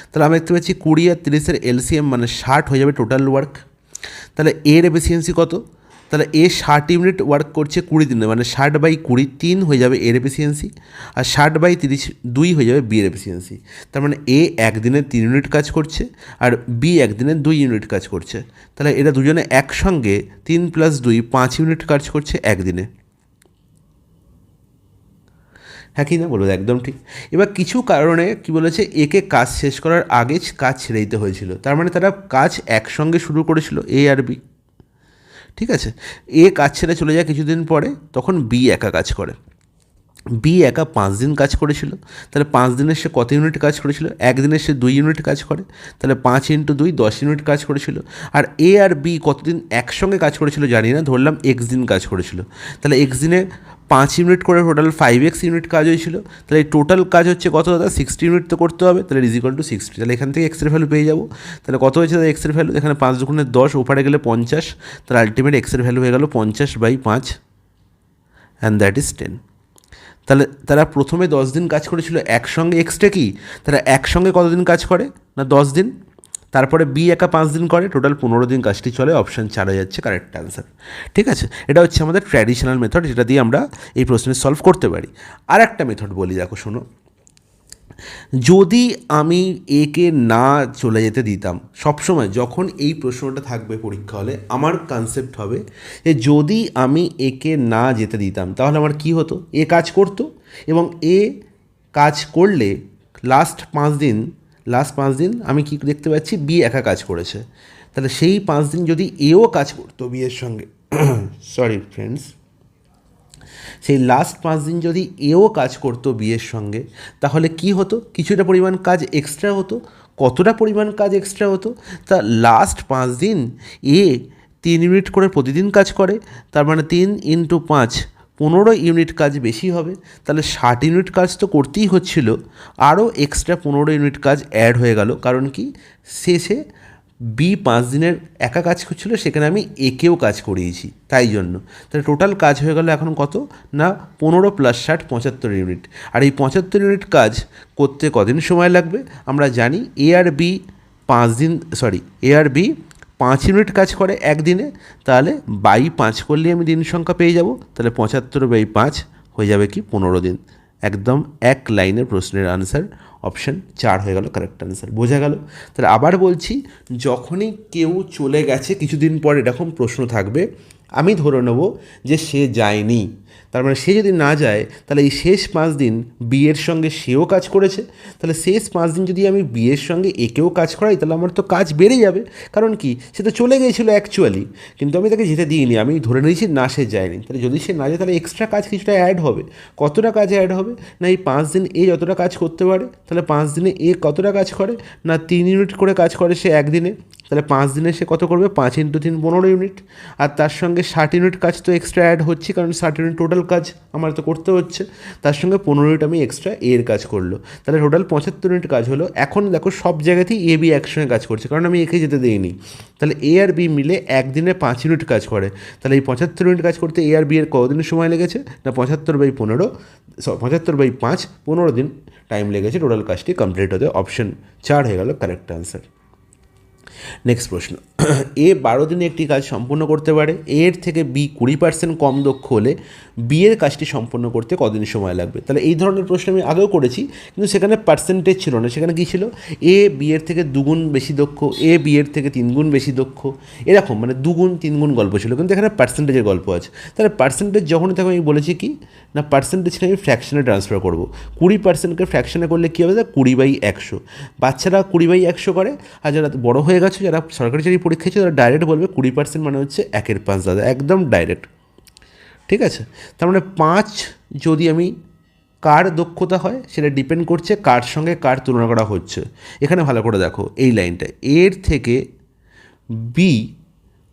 তাহলে আমরা দেখতে পাচ্ছি 20 আর 30-এর এলসিএম মানে 60 হয়ে যাবে টোটাল ওয়ার্ক। তাহলে এর এফিসিয়েন্সি কত? তাহলে এ 60 ইউনিট ওয়ার্ক করছে 20 দিনে, মানে 60/20, 3 হয়ে যাবে এর এফিসিয়েন্সি, আর 60/30, 2 হয়ে যাবে বি এর এফিসিয়েন্সি। তার মানে এ একদিনে 3 ইউনিট কাজ করছে আর বি একদিনে 2 ইউনিট কাজ করছে। তাহলে এরা দুজনে একসঙ্গে 3 + 2 5 ইউনিট কাজ করছে একদিনে, হ্যাঁ কি না? বলবো একদম ঠিক। এবার কিছু কারণে কি বলেছে? একে কাজ শেষ করার আগে কাজ ছেড়ে দিতে হয়েছিল, তার মানে তারা কাজ একসঙ্গে শুরু করেছিল, এ আর বি। ঠিক আছে, এ কাজ ছেড়ে চলে যায় কিছুদিন পরে, তখন বি একা কাজ করে। বি একা 5 দিন কাজ করেছিল, তাহলে 5 দিনের সে কত ইউনিট কাজ করেছিল? একদিনের সে 2 ইউনিট কাজ করে, তাহলে 5×2 10 ইউনিট কাজ করেছিল। আর এ আর বি কতদিন একসঙ্গে কাজ করেছিল জানি না, ধরলাম এক্স দিন কাজ করেছিল, তাহলে এক্স দিনে 5 ইউনিট করে টোটাল 5x ইউনিট কাজ হয়েছিল। তাহলে এই টোটাল কাজ হচ্ছে কত দাদা? 60 ইউনিট তো করতে হবে, তাহলে = 60। তাহলে এখান থেকে এক্সের ভ্যালু পেয়ে যাবো। তাহলে কত হয়েছে দাদা এক্সের ভ্যালু? এখানে 5 × 10, ওপারে গেলে 50, তাহলে আলটিমেট এক্সের ভ্যালু হয়ে গেল 50/5, অ্যান্ড দ্যাট ইজ 10। তাহলে তারা প্রথমে 10 দিন কাজ করেছিল একসঙ্গে, এক্সট্রা কি তারা একসঙ্গে কতদিন কাজ করে? না 10 দিন। তারপরে বি একা 5 দিন করে, টোটাল 15 দিন কাজটি চলে। অপশান 4 হয়ে যাচ্ছে কারেক্ট অ্যান্সার। ঠিক আছে, এটা হচ্ছে আমাদের ট্র্যাডিশনাল মেথড, যেটা দিয়ে আমরা এই প্রশ্নের সলভ করতে পারি। আর একটা মেথড বলি, দেখো শোনো, যদি আমি একে না চলে যেতে দিতাম, সবসময় যখন এই প্রশ্নটা থাকবে পরীক্ষা হলে আমার কনসেপ্ট হবে যে যদি আমি একে না যেতে দিতাম তাহলে আমার কি হতো, এ কাজ করতো এবং এ কাজ করলে লাস্ট 5 দিন আমি কি দেখতে পাচ্ছি, বি একা কাজ করেছে। তাহলে সেই 5 দিন যদি এও কাজ করতো বিয়ের সঙ্গে সরি ফ্রেন্ডস, সেই লাস্ট 5 দিন যদি এও কাজ করতো বিয়ের সঙ্গে, তাহলে কি হতো, কিছুটা পরিমাণ কাজ এক্সট্রা হতো। কতটা পরিমাণ কাজ এক্সট্রা হতো, তা লাস্ট 5 দিন এ 3 ইউনিট করে প্রতিদিন কাজ করে, তার মানে 3 × 5 15 ইউনিট কাজ বেশি হবে। তাহলে 60 ইউনিট কাজ তো করতেই হচ্ছিল, আরও এক্সট্রা 15 ইউনিট কাজ অ্যাড হয়ে গেল। কারণ কি, শেষে বি 5 দিনের একা কাজ করছিল, সেখানে আমি একেও কাজ করিয়েছি, তাই জন্য। তাহলে টোটাল কাজ হয়ে গেল এখন কত না, 15 + 60 75 ইউনিট। আর এই 75 ইউনিট কাজ করতে কদিন সময় লাগবে আমরা জানি। এ আর বি 5 ইউনিট কাজ করে একদিনে, তাহলে বাই 5 করলেই আমি দিন সংখ্যা পেয়ে যাব। তাহলে 75/5 হয়ে যাবে কি 15 দিন। একদম এক লাইনের প্রশ্নের আনসার অপশান 4 হয়ে গেল কারেক্ট আনসার। বোঝা গেল? তাহলে আবার বলছি, যখনই কেউ চলে গেছে কিছুদিন পর এরকম প্রশ্ন থাকবে, আমি ধরে নেব যে সে যায়নি। তার মানে সে যদি না যায়, তাহলে এই শেষ 5 দিন বিয়ের সঙ্গে সেও কাজ করেছে। তাহলে শেষ 5 দিন যদি আমি বিয়ের সঙ্গে একেও কাজ করাই, তাহলে আমার তো কাজ বেড়ে যাবে। কারণ কি, সে তো চলে গিয়েছিলো অ্যাকচুয়ালি, কিন্তু আমি তাকে যেতে দিইনি, আমি ধরে নিয়েছি না সে যায়নি। তাহলে যদি সে না যায়, তাহলে এক্সট্রা কাজ কিছুটা অ্যাড হবে। কতটা কাজ অ্যাড হবে না, এই 5 দিন এ যতটা কাজ করতে পারে, তাহলে 5 দিনে এ কতটা কাজ করে না 3 ইউনিট করে কাজ করে সে একদিনে। তাহলে 5 দিনে সে কত করবে, 5 × 3 15 ইউনিট। আর তার সঙ্গে 60 ইউনিট কাজ তো এক্সট্রা অ্যাড হচ্ছে, কারণ 60 ইউনিট টোটাল কাজ আমার তো করতে হচ্ছে। তার সঙ্গে 15 ইউনিট আমি এক্সট্রা এর কাজ করলো, তাহলে টোটাল 75 ইউনিট কাজ হলো। এখন দেখো সব জায়গাতেই এ বি একসঙ্গে কাজ করছে, কারণ আমি একে যেতে দিইনি। তাহলে এ আর বি মিলে একদিনে 5 ইউনিট কাজ করে। তাহলে এই 75 ইউনিট কাজ করতে এ আর বি এর কতদিন সময় লেগেছে না, 75/5 15 দিন টাইম লেগেছে টোটাল কাজটি কমপ্লিট হতে। অপশন 4 হয়ে গেল কারেক্ট আনসার। নেক্সট প্রশ্ন, এ 12 দিনে একটি কাজ সম্পূর্ণ করতে পারে, এর থেকে বি 20% কম দক্ষ হলে বি এর কাজটি সম্পূর্ণ করতে কদিন সময় লাগবে। তাহলে এই ধরনের প্রশ্ন আমি আগেও করেছি, কিন্তু সেখানে পার্সেন্টেজ ছিল না, সেখানে কী ছিল, এ বি এর থেকে 2 গুণ বেশি দক্ষ, এ বি এর থেকে 3 গুণ বেশি দক্ষ, এরকম মানে 2 গুণ 3 গুণ গল্প ছিল, কিন্তু এখানে পার্সেন্টেজের গল্প আছে। তাহলে পার্সেন্টেজ যখনই থাকে আমি বলেছি কি না, পার্সেন্টেজকে আমি ফ্র্যাকশনে ট্রান্সফার করবো। 20%কে ফ্র্যাকশনে করলে কী হবে, 20/100। বাচ্চারা 20/100 করে, আর যারা বড়ো হয়ে গেছে, যারা সরকারি চাকরি পরীক্ষা ছিল, তারা ডাইরেক্ট বলবে 20% মানে হচ্ছে 1/5 দাদা, একদম ডাইরেক্ট। ঠিক আছে, তার মানে 5 যদি আমি কার দক্ষতা হয় সেটা ডিপেন্ড করছে কার সঙ্গে কার তুলনা করা হচ্ছে। এখানে ভালো করে দেখো এই লাইনটা, এর থেকে বি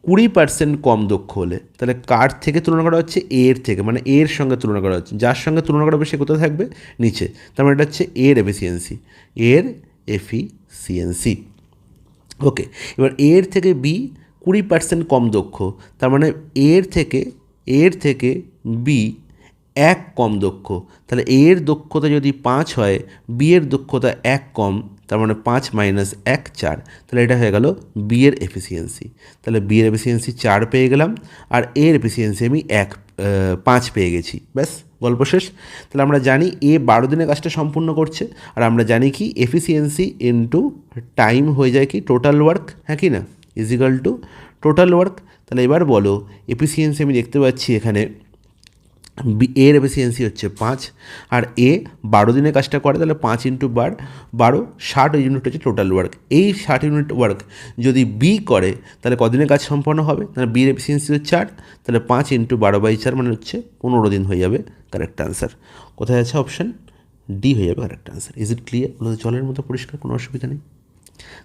20% কম দক্ষ হলে, তাহলে কার থেকে তুলনা করা হচ্ছে, এর থেকে, মানে এর সঙ্গে তুলনা করা হচ্ছে। যার সঙ্গে তুলনা করা হবে সে কোথায় থাকবে, নিচে। তার মানে এটা হচ্ছে এর এফিসিয়েন্সি। ওকে, এবার এর থেকে বি 20% কম দক্ষ, তার মানে এর থেকে বি 1 কম দক্ষ। তাহলে এর দক্ষতা যদি 5 হয়, বি এর দক্ষতা 1 কম, তার মানে 5 - 1 4। তাহলে এটা হয়ে গেল বি এর এফিসিয়েন্সি। তাহলে বি এর এফিসিয়েন্সি 4 পেয়ে গেলাম, আর এর এফিসিয়েন্সি আমি 5 পেয়ে গেছি। ব্যাস, গল্প শেষ। তাহলে আমরা জানি এ 12 দিনে কাজটা সম্পূর্ণ করছে, আর আমরা জানি কি এফিসিয়েন্সি ইনটু টাইম হয়ে যায় কি টোটাল ওয়ার্ক, হ্যাঁ কি না, ইজিক্যাল টু টোটাল ওয়ার্ক। তাহলে এবার বলো এফিসিয়েন্সি আমি দেখতে পাচ্ছি এখানে এর এফিসিয়েন্সি হচ্ছে 5, আর এ 12 দিনে কাজটা করে, তাহলে 5 × 12 60 ইউনিট হচ্ছে টোটাল ওয়ার্ক। এই 60 ইউনিট ওয়ার্ক যদি বি করে, তাহলে কদিনে কাজ সম্পন্ন হবে, তাহলে বির এফিসিয়েন্সি হচ্ছে 4, তাহলে 5 × 12/4 মানে হচ্ছে 15 দিন হয়ে যাবে কারেক্ট আনসার। কোথায় আছে অপশান ডি হয়ে যাবে correct answer. Is it clear? জলের মতো পরিষ্কার, কোনো অসুবিধা নেই।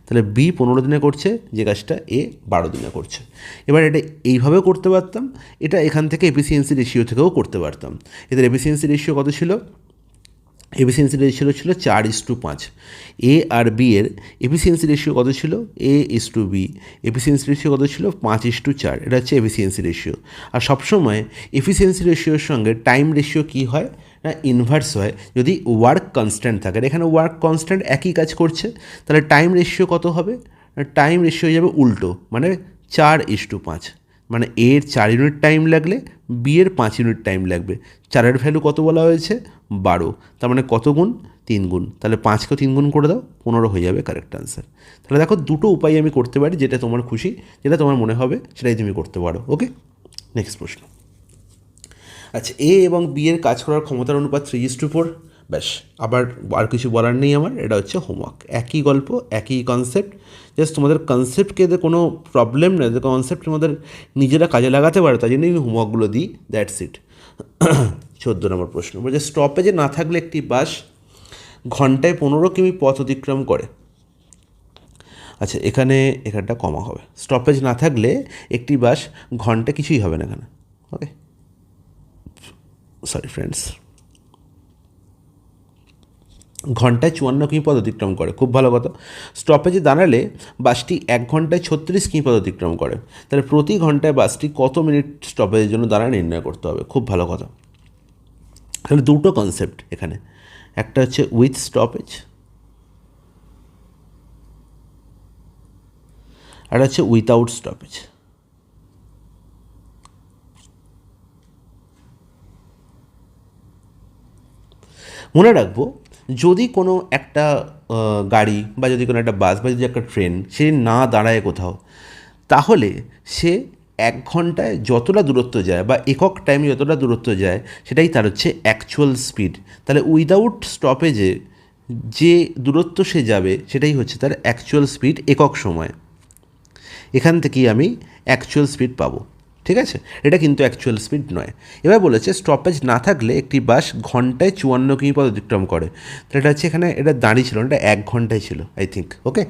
তাহলে বি 15 দিনে করছে যে কাজটা এ 12 দিনে করছে। এবার এটা এইভাবেও করতে পারতাম, এটা এখান থেকে এফিসিয়েন্সি রেশিও থেকেও করতে পারতাম। এদের এফিসিয়েন্সি রেশিও কত ছিল, এফিসিয়েন্সি রেশিও ছিল 4:5। এ আর বি এর এফিসিয়েন্সি রেশিও কত ছিল, A/B, এফিসিয়েন্সি রেশিও কত ছিল 5:4। এটা হচ্ছে এফিসিয়েন্সি রেশিও। আর সবসময় এফিসিয়েন্সি রেশিওর সঙ্গে টাইম রেশিও কী হয় না, ইনভার্স হয় যদি ওয়ার্ক কনস্ট্যান্ট থাকে। এখানে ওয়ার্ক কনস্ট্যান্ট একই কাজ করছে, তাহলে টাইম রেশিও কত হবে, টাইম রেশিও হয়ে যাবে উল্টো, মানে 4:5। মানে এর 4 ইউনিট টাইম লাগলে বি এর 5 ইউনিট টাইম লাগবে। 4-এর ভ্যালু কত বলা হয়েছে? 12। তার মানে কত গুণ? 3 গুণ। তাহলে 5কে 3 গুণ করে দাও, 15 হয়ে যাবে কারেক্ট আনসার। তাহলে দেখো দুটো উপায় আমি করতে পারি, যেটা তোমার খুশি, যেটা তোমার মনে হবে সেটাই তুমি করতে পারো। ওকে, নেক্সট প্রশ্ন। আচ্ছা, এ এবং বি এর কাজ করার ক্ষমতার অনুপাত 3:4। ব্যাস, আবার আর কিছু বলার নেই আমার। এটা হচ্ছে হোমওয়ার্ক, একই গল্প, একই কনসেপ্ট। জাস্ট তোমাদের কনসেপ্টকে কোনো প্রবলেম নেই, যে কনসেপ্ট তোমাদের নিজেরা কাজে লাগাতে পারো, তাই জন্যই আমি হোমওয়ার্কগুলো দিই। That's it. 14 নম্বর প্রশ্ন বলছে, স্টপেজে না থাকলে একটি বাস ঘন্টায় 15 কিমি পথ অতিক্রম করে। আচ্ছা, এখানটা কমা হবে। স্টপেজ না থাকলে একটি বাস ঘন্টা কিছুই হবে না এখানে। ওকে, সরি ফ্রেন্ডস, ঘন্টায় 54 কিমি পথ অতিক্রম করে। খুব ভালো কথা। স্টপেজে দাঁড়ালে বাসটি 1 ঘন্টায় 36 কিমি পথ অতিক্রম করে। তাহলে প্রতি ঘন্টায় বাসটি কত মিনিট স্টপেজের জন্য দাঁড়ায় নির্ণয় করতে হবে। খুব ভালো কথা। তাহলে দুটো কনসেপ্ট এখানে, একটা হচ্ছে উইথ স্টপেজ, আর হচ্ছে উইথাউট স্টপেজ। মনে রাখবো, যদি কোনো একটা গাড়ি বা যদি কোনো একটা বাস বা যদি একটা ট্রেন সে না দাঁড়ায় কোথাও, তাহলে সে 1 ঘন্টায় যতটা দূরত্ব যায় বা একক টাইমে যতটা দূরত্ব যায়, সেটাই তার হচ্ছে অ্যাকচুয়াল স্পিড। তাহলে উইদাউট স্টপেজে যে দূরত্ব সে যাবে, সেটাই হচ্ছে তার অ্যাকচুয়াল স্পিড একক সময়। এখান থেকেই আমি অ্যাকচুয়াল স্পিড পাবো। ঠিক আছে, এটা কিন্তু অ্যাকচুয়াল স্পিড নয়। এবার বলেছে স্টপেজ না থাকলে একটি বাস ঘন্টায় 54 কিমি পথ অতিক্রম করে। তো এটা হচ্ছে এখানে এটা দাঁড়িয়ে ছিল, এটা 1 ঘন্টায় ছিল আই থিঙ্ক। ওকে,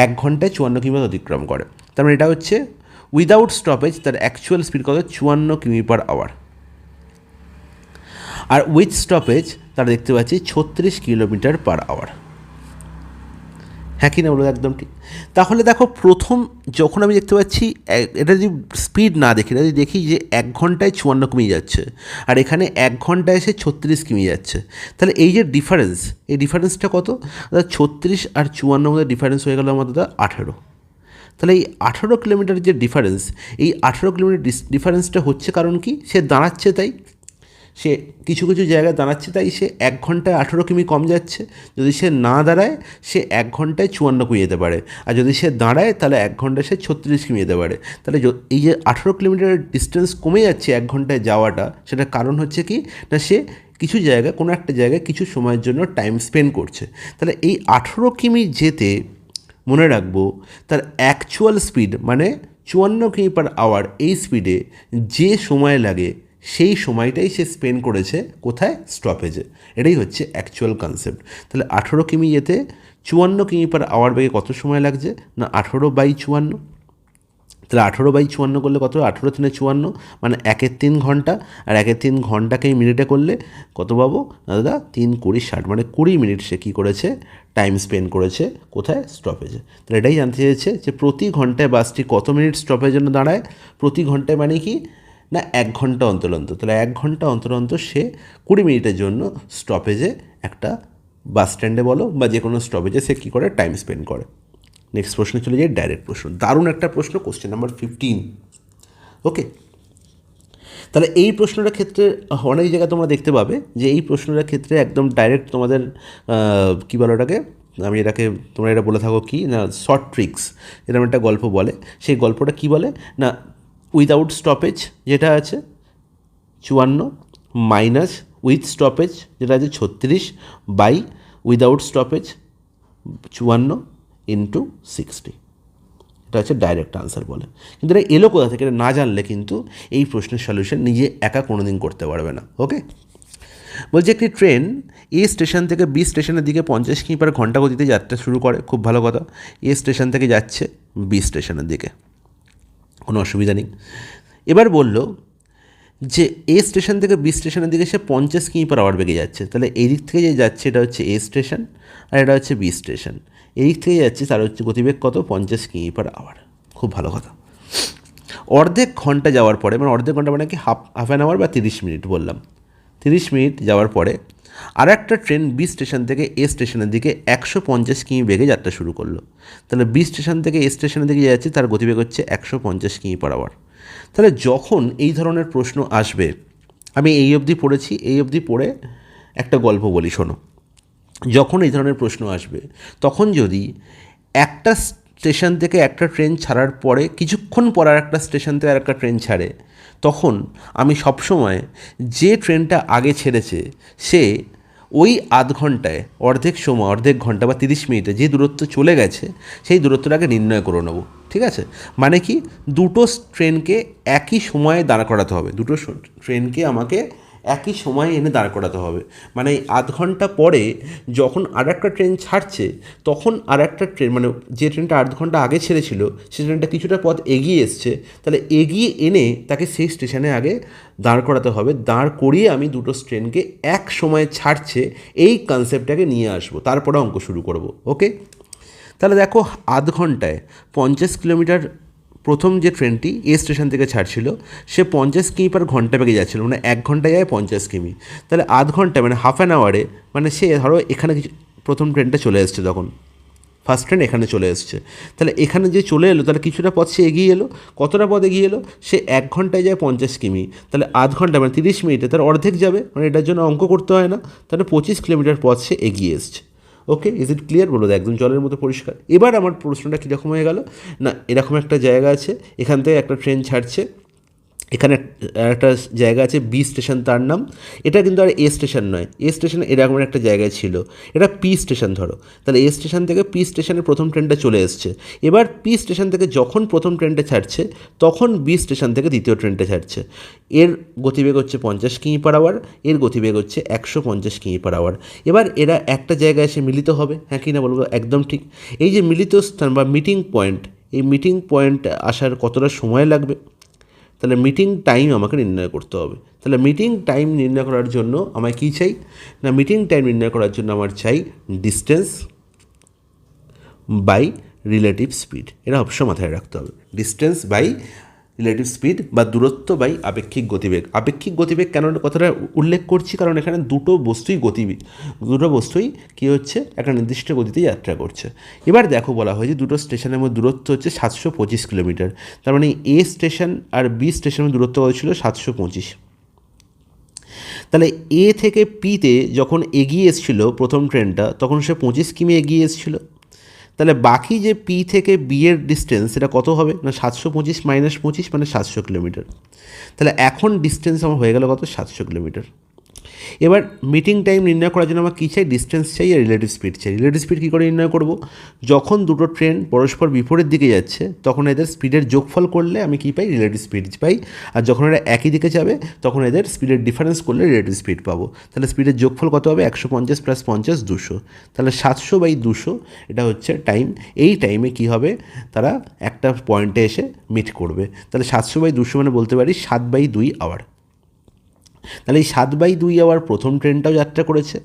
1 ঘন্টায় 54 কিমি পথ অতিক্রম করে। তার মানে এটা হচ্ছে উইদাউট স্টপেজ তার অ্যাকচুয়াল স্পিড কত? 54 কিমি পার আওয়ার। আর উইথ স্টপেজ তারা দেখতে পাচ্ছি 36 কিলোমিটার পার আওয়ার। হ্যাঁ কি না বলো? একদম ঠিক। তাহলে দেখো, প্রথম যখন আমি দেখতে পাচ্ছি এটা যদি স্পিড না দেখি, এটা যদি দেখি যে 1 ঘন্টায় 54 কিমি যাচ্ছে, আর এখানে 1 ঘন্টায় এসে 36 কিমি যাচ্ছে, তাহলে এই যে ডিফারেন্স, এই ডিফারেন্সটা কত? 36 আর 54 মধ্যে ডিফারেন্স হয়ে গেল আমাদের 18। তাহলে এই 18 কিলোমিটার যে ডিফারেন্স, এই 18 কিলোমিটার ডিফারেন্সটা হচ্ছে কারণ কি? সে দাঁড়াচ্ছে, তাই সে কিছু কিছু জায়গায় দাঁড়াচ্ছে, তাই সে 1 ঘন্টায় 18 কিমি কম যাচ্ছে। যদি সে না দাঁড়ায়, সে 1 ঘন্টায় 54 কিমি যেতে পারে। আর যদি সে দাঁড়ায়, তাহলে 1 ঘন্টায় সে 36 কিমি যেতে পারে। তাহলে এই যে 18 কিলোমিটারের ডিস্টেন্স কমে যাচ্ছে 1 ঘন্টায় যাওয়াটা, সেটার কারণ হচ্ছে কি না, সে কিছু জায়গায়, কোনো একটা জায়গায় কিছু সময়ের জন্য টাইম স্পেন্ড করছে। তাহলে এই 18 কিমি যেতে মনে রাখবো তার অ্যাকচুয়াল স্পিড মানে 54 কিমি পার আওয়ার, এই স্পিডে যে সময় লাগে সেই সময়টাই সে স্পেন্ড করেছে কোথায়? স্টপেজে। এটাই হচ্ছে অ্যাকচুয়াল কনসেপ্ট। তাহলে 18 কিমি যেতে 54 কিমি পার আওয়ার বেগে কত সময় লাগছে? না 18/54। তাহলে 18/54 করলে কত? 18 3 54, মানে 1/3 ঘন্টা। আর 1/3 ঘন্টাকে মিনিটে করলে কত পাবো? না দাদা, 3 20 60, মানে 20 মিনিট সে কী করেছে? টাইম স্পেন্ড করেছে কোথায়? স্টপেজে। তাহলে এটাই জানতে চেয়েছে যে প্রতি ঘন্টায় বাসটি কত মিনিট স্টপের জন্য দাঁড়ায়। প্রতি ঘন্টায় মানে কি না 1 ঘন্টা অন্তর অন্তর। তাহলে 1 ঘন্টা অন্তর অন্তর সে 20 মিনিটের জন্য স্টপেজে, একটা বাস স্ট্যান্ডে বলো বা যে কোনো স্টপেজে সে কী করে? টাইম স্পেন্ড করে। নেক্সট প্রশ্নে চলে যাই, ডাইরেক্ট প্রশ্ন। দারুণ একটা প্রশ্ন, কোশ্চেন নাম্বার 15। ওকে, তাহলে এই প্রশ্নটার ক্ষেত্রে অনেক জায়গায় তোমরা দেখতে পাবে যে এই প্রশ্নটার ক্ষেত্রে একদম ডাইরেক্ট তোমাদের কী বলো এটাকে, আমি এটাকে তোমরা এটা বলে থাকো কি না, শর্ট ট্রিক্স, এরকম একটা গল্প বলে। সেই গল্পটা কি বলে না, উইদাউট স্টপেজ যেটা আছে 54 মাইনাস উইথ স্টপেজ যেটা আছে 36 বাই উইদাউট স্টপেজ 54 ইন্টু 60। এটা হচ্ছে ডাইরেক্ট আনসার বলে। কিন্তু এটা এলো কোথা থেকে? এটা না জানলে কিন্তু এই প্রশ্নের সলিউশন নিজে একা কোনো দিন করতে পারবে না। ওকে, বলছে একটি ট্রেন এ স্টেশন থেকে বি স্টেশনের দিকে 50 কিমি পার ঘন্টা গতিতে যাত্রা শুরু করে। খুব ভালো কথা। এ স্টেশন থেকে যাচ্ছে বি স্টেশনের দিকে, কোনো অসুবিধা নেই। এবার বলল যে এ স্টেশন থেকে বি স্টেশনের দিকে সে 50 কিমি পার আওয়ার বেগে যাচ্ছে। তাহলে এই দিক থেকে যে যাচ্ছে এটা হচ্ছে এ স্টেশন, আর এটা হচ্ছে বি স্টেশন। এই দিক থেকে যাচ্ছে, তার হচ্ছে গতিবেগ কত? 50 কিমি পার আওয়ার। খুব ভালো কথা। অর্ধেক ঘন্টা যাওয়ার পরে, মানে অর্ধেক ঘন্টা মানে কি হাফ অ্যান আওয়ার বা 30 মিনিট বললাম, 30 মিনিট যাওয়ার পরে আর একটা ট্রেন বি স্টেশন থেকে এ স্টেশনের দিকে 150 কিমি বেগে যাত্রা শুরু করলো। তাহলে বি স্টেশন থেকে এ স্টেশনের দিকে যাচ্ছে, তার গতিবেগ হচ্ছে 150 কিমি পার আওয়ার। তাহলে যখন এই ধরনের প্রশ্ন আসবে, আমি এই অবধি পড়েছি, এই অবধি পড়ে একটা গল্প বলি শোনো। যখন এই ধরনের প্রশ্ন আসবে তখন যদি একটা স্টেশন থেকে একটা ট্রেন ছাড়ার পরে কিছুক্ষণ পর আর একটা স্টেশন থেকে আর একটা ট্রেন ছাড়ে, তখন আমি সবসময় যে ট্রেনটা আগে ছেড়েছে সে ওই আধ ঘন্টায় অর্ধেক সময়, অর্ধেক ঘন্টা বা 30 মিনিটে যে দূরত্ব চলে গেছে সেই দূরত্বটাকে নির্ণয় করে নেব। ঠিক আছে? মানে কি, দুটো ট্রেনকে একই সময়ে দাঁড় করাতে হবে, দুটো ট্রেনকে আমাকে একই সময়ে এনে দাঁড় করাতে হবে। মানে আধ ঘন্টা পরে যখন আর একটা ট্রেন ছাড়ছে তখন আর একটা ট্রেন, মানে যে ট্রেনটা আধ ঘন্টা আগে ছেড়েছিল সেই ট্রেনটা কিছুটা পথ এগিয়ে এসছে, তাহলে এগিয়ে এনে তাকে সেই স্টেশনে আগে দাঁড় করাতে হবে। দাঁড় করিয়ে আমি দুটো ট্রেনকে এক সময়ে ছাড়ছে এই কনসেপ্টটাকে নিয়ে আসবো, তারপরে অঙ্ক শুরু করব। ওকে? তাহলে দেখো, আধ ঘন্টায় 50 কিলোমিটার প্রথম যে ট্রেনটি এ স্টেশন থেকে ছাড়ছিল সে 50 কিমি পার ঘন্টা বেগে যাচ্ছিলো, মানে 1 ঘন্টায় যায় 50 কিমি। তাহলে আধ ঘন্টায় মানে হাফ অ্যান আওয়ারে, মানে সে ধরো এখানে প্রথম ট্রেনটা চলে এসছে, তখন ফার্স্ট ট্রেন এখানে চলে এসছে, তাহলে এখানে যে চলে এলো তাহলে কিছুটা পথ সে এগিয়ে এলো। কতটা পথ এগিয়ে এলো? সে 1 ঘন্টায় যায় 50 কিমি, তাহলে আধ ঘন্টা মানে 30 মিনিটে তার অর্ধেক যাবে, মানে এটার জন্য অঙ্ক করতে হয় না, তাহলে 25 কিলোমিটার পথ সে এগিয়ে এসছে। ওকে, ইজ ইট ক্লিয়ার? বলো, একদম জলের মতো পরিষ্কার। এবার আমার প্রশ্নটা কীরকম হয়ে গেল না, এরকম একটা জায়গা আছে, এখান থেকে একটা ট্রেন ছাড়ছে, এখানে একটা জায়গা আছে বি স্টেশন, তার নাম, এটা কিন্তু আর এ স্টেশন নয়, এ স্টেশন এরকম একটা জায়গায় ছিল, এটা পি স্টেশন ধরো। তাহলে এ স্টেশন থেকে পি স্টেশনের প্রথম ট্রেনটা চলে এসছে, এবার পি স্টেশন থেকে যখন প্রথম ট্রেনটা ছাড়ছে তখন বি স্টেশন থেকে দ্বিতীয় ট্রেনটা ছাড়ছে। এর গতিবেগ হচ্ছে 50 কিমি পার আওয়ার, এর গতিবেগ হচ্ছে 150 কিমি পার আওয়ার। এবার এরা একটা জায়গায় এসে মিলিত হবে, হ্যাঁ কি না বলবো? একদম ঠিক। এই যে মিলিত স্থান বা মিটিং পয়েন্ট, এই মিটিং পয়েন্ট আসার কতটা সময় লাগবে, তাহলে মিটিং টাইম আমাকে নির্ণয় করতে হবে। তাহলে মিটিং টাইম নির্ণয় করার জন্য আমায় কী চাই না, মিটিং টাইম নির্ণয় করার জন্য আমার চাই ডিস্টেন্স বাই রিলেটিভ স্পিড। এটা অবশ্যই মাথায় রাখতে হবে, ডিস্টেন্স বাই রিলেটিভ স্পিড বা দূরত্ব বাই আপেক্ষিক গতিবেগ। আপেক্ষিক গতিবেগ কেন কথাটা উল্লেখ করছি, কারণ এখানে দুটো বস্তুই কী হচ্ছে, একটা নির্দিষ্ট গতিতে যাত্রা করছে। এবার দেখো, বলা হয়েছে দুটো স্টেশনের মধ্যে দূরত্ব হচ্ছে 725 কিলোমিটার, তার মানে এ স্টেশন আর বি স্টেশনের দূরত্ব কত ছিল? 725। তাহলে এ থেকে পিতে যখন এগিয়ে এসেছিল প্রথম ট্রেনটা তখন সে 25 কিমি এগিয়ে এসেছিলো, তাহলে বাকি যে পি থেকে বি এর ডিস্টেন্স সেটা কত হবে না, 725 মাইনাস 25 মানে 700 কিলোমিটার। তাহলে এখন ডিস্টেন্স আমার হয়ে গেল কত? 700 কিলোমিটার। এবার মিটিং টাইম নির্ণয় করার জন্য আমার কী চাই? ডিস্টেন্স চাই আর রিলেটিভ স্পিড চাই। রিলেটিভ স্পিড কী করে নির্ণয় করব? যখন দুটো ট্রেন পরস্পর বিপরীত দিকে যাচ্ছে তখন এদের স্পিডের যোগফল করলে আমি কী পাই? রিলেটিভ স্পিড পাই। আর যখন এরা একই দিকে যাবে তখন এদের স্পিডের ডিফারেন্স করলে রিলেটিভ স্পিড পাবো। তাহলে স্পিডের যোগফল কত হবে? 150 প্লাস 50 200। তাহলে 700/200 এটা হচ্ছে টাইম। এই টাইমে কী হবে? তারা একটা পয়েন্টে এসে মিট করবে। তাহলে 700/200 মানে বলতে পারি 7/2 আওয়ার। তাহলে এই 7/2 আওয়ার প্রথম ট্রেনটাও যাত্রা করেছে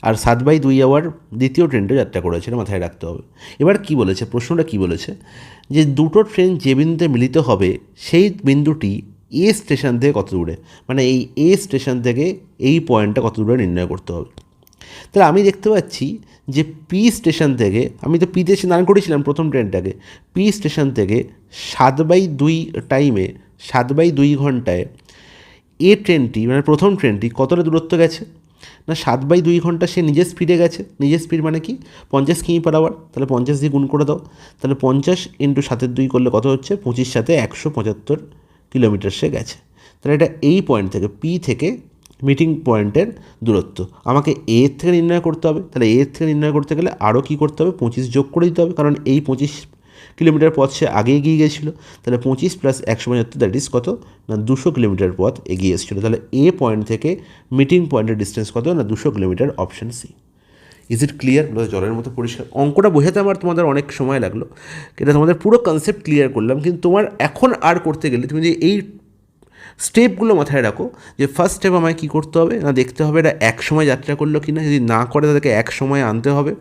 আর 7/2 আওয়ার দ্বিতীয় ট্রেনটাও যাত্রা করেছে, এটা মাথায় রাখতে হবে। এবার কি বলেছে, প্রশ্নটা কি বলেছে, যে দুটো ট্রেন যে বিন্দুতে মিলিত হবে সেই বিন্দুটি এ স্টেশন থেকে কত দূরে, মানে এই এ স্টেশন থেকে এই পয়েন্টটা কত দূরে নির্ণয় করতে হবে। তাহলে আমি দেখতে পাচ্ছি যে পি স্টেশন থেকে, আমি তো পিতে স্নান করেছিলাম প্রথম ট্রেনটাকে, পি স্টেশন থেকে 7/2 টাইমে 7/2 ঘন্টায় এ ট্রেনটি মানে প্রথম ট্রেনটি কতটা দূরত্ব গেছে না, 7/2 ঘন্টা সে নিজের স্পিডে গেছে। নিজের স্পিড মানে কি? 50 কিমি পার আওয়ার। তাহলে 50 দিয়ে গুণ করে দাও, তাহলে 50 × 7/2 করলে কত হচ্ছে? 25 সাথে 175 কিলোমিটার সে গেছে। তাহলে এটা এই পয়েন্ট থেকে পি থেকে মিটিং পয়েন্টের দূরত্ব আমাকে এ থেকে নির্ণয় করতে হবে। তাহলে এ থেকে নির্ণয় করতে গেলে আরও কী করতে হবে? 25 যোগ করে দিতে হবে, কারণ এই 25 কিলোমিটার পথ সে আগে এগিয়ে গিয়েছিলো। তাহলে 25 প্লাস 175 দ্যাট ইজ কত না 200 কিলোমিটার পথ এগিয়ে এসেছিলো। তাহলে এ পয়েন্ট থেকে মিটিং পয়েন্টের ডিস্টেন্স কত না 200 kilometre, option C. Is it clear? জলের মতো পরিষ্কার। অঙ্কটা বোঝাতে আমার তোমাদের অনেক সময় লাগলো, এটা তোমাদের পুরো কনসেপ্ট ক্লিয়ার করলাম, কিন্তু তোমার এখন আর করতে গেলে তুমি যে এই স্টেপগুলো মাথায় রাখো, যে ফার্স্ট স্টেপ আমায় কী করতে হবে না, দেখতে হবে এটা এক সময় যাত্রা করলো কি না, যদি না করে তাদেরকে এক সময় আনতে হবে।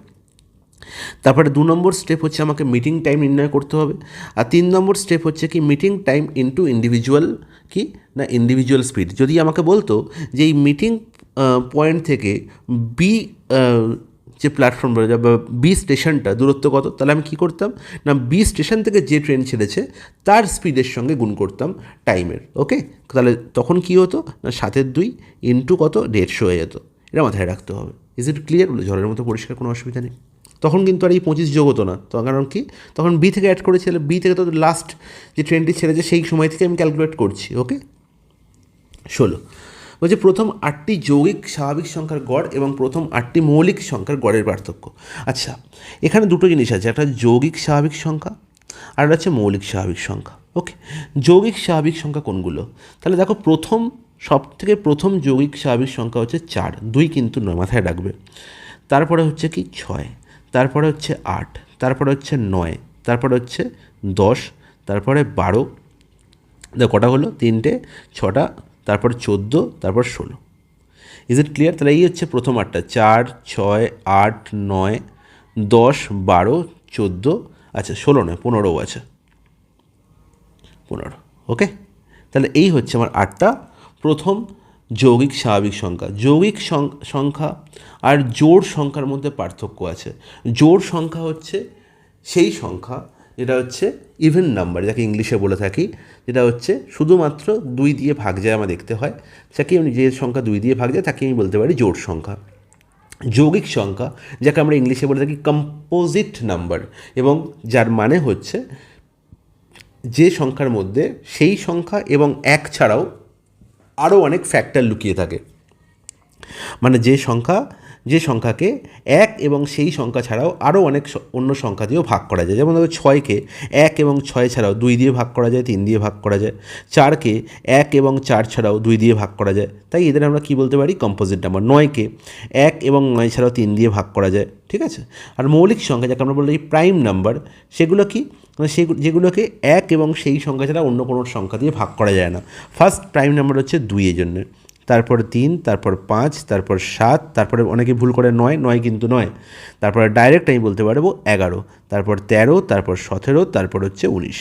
তারপরে 2 নম্বর স্টেপ হচ্ছে আমাকে মিটিং টাইম নির্ণয় করতে হবে। আর 3 নম্বর স্টেপ হচ্ছে কি মিটিং টাইম ইনটু ইন্ডিভিজুয়াল কি না ইন্ডিভিজুয়াল স্পিড। যদি আমাকে বলতো যে এই মিটিং পয়েন্ট থেকে বি যে প্ল্যাটফর্ম বা বি স্টেশনটা দূরত্ব কত, তাহলে আমি কী করতাম না বি স্টেশন থেকে যে ট্রেন ছেড়েছে তার স্পিডের সঙ্গে গুণ করতাম টাইমের। ওকে, তাহলে তখন কী হতো না 7/2 ইন্টু কত 150 হয়ে যেত। এটা মাথায় রাখতে হবে। Is it clear? বলে ঝড়ের মতো পরিষ্কার, কোনো অসুবিধা নেই। তখন কিন্তু আর এই 25 যোগ হতো না, তো কারণ কি তখন বি থেকে অ্যাড করেছিল, বি থেকে তো লাস্ট যে ট্রেনটি ছেড়েছে সেই সময় থেকে আমি ক্যালকুলেট করছি। ওকে, 16 বলছে প্রথম 8টি যৌগিক স্বাভাবিক সংখ্যার গড় এবং প্রথম 8টি মৌলিক সংখ্যার গড়ের পার্থক্য। আচ্ছা, এখানে দুটো জিনিস আছে, একটা যৌগিক স্বাভাবিক সংখ্যা আর একটা হচ্ছে মৌলিক স্বাভাবিক সংখ্যা। ওকে, যৌগিক স্বাভাবিক সংখ্যা কোনগুলো? তাহলে দেখো প্রথম যৌগিক স্বাভাবিক সংখ্যা হচ্ছে 4, 2 কিন্তু নয়, মাথায় রাখবে। তারপরে হচ্ছে কি 6, তারপরে হচ্ছে 8, তারপরে হচ্ছে 9, তারপরে হচ্ছে 10, তারপরে 12, দেখো কটা হলো 3টে, 6টা, তারপর 14, তারপর 16। Is it clear? তাহলে এই হচ্ছে প্রথম 8টা, 4, 6, 8, 9, 10, 12, 14, আচ্ছা 16 নয় 15ও আছে, 15। ওকে, তাহলে এই হচ্ছে আমার 8টা প্রথম যৌগিক স্বাভাবিক সংখ্যা। যৌগিক সংখ্যা আর জোড় সংখ্যার মধ্যে পার্থক্য আছে। জোড় সংখ্যা হচ্ছে সেই সংখ্যা যেটা হচ্ছে ইভেন নাম্বার, যাকে ইংলিশে বলে থাকি, যেটা হচ্ছে শুধুমাত্র 2 দিয়ে ভাগ যায় আমার দেখতে হয়, যাকে আমি যে সংখ্যা 2 দিয়ে ভাগ যায় তাকে আমি বলতে পারি জোড় সংখ্যা। যৌগিক সংখ্যা যাকে আমরা ইংলিশে বলে থাকি কম্পোজিট নাম্বার, এবং যার মানে হচ্ছে যে সংখ্যার মধ্যে সেই সংখ্যা এবং 1 ছাড়াও আরও অনেক ফ্যাক্টর লুকিয়ে থাকে। মানে যে সংখ্যাকে 1 এবং সেই সংখ্যা ছাড়াও আরও অনেক অন্য সংখ্যা দিয়েও ভাগ করা যায়। যেমন ধরো 6কে 1 এবং 6 ছাড়াও 2 দিয়ে ভাগ করা যায়, 3 দিয়ে ভাগ করা যায়। 4কে 1 এবং 4 ছাড়াও 2 দিয়ে ভাগ করা যায়, তাই এদের আমরা কী বলতে পারি কম্পোজিট নাম্বার। 9কে 1 এবং 9 ছাড়াও 3 দিয়ে ভাগ করা যায়, ঠিক আছে। আর মৌলিক সংখ্যা যাকে আমরা বলি প্রাইম নাম্বার, সেগুলো কি যেগুলোকে 1 এবং সেই সংখ্যা ছাড়া অন্য কোনো সংখ্যা দিয়ে ভাগ করা যায় না। ফার্স্ট প্রাইম নাম্বার হচ্ছে 2 এর জন্য, তারপর 3, তারপর 5, তারপর 7, তারপরে অনেকে ভুল করে 9 কিন্তু নয়, তারপরে ডাইরেক্ট আমি বলতে পারবো 11, তারপর 13, তারপর 17, তারপর হচ্ছে 19।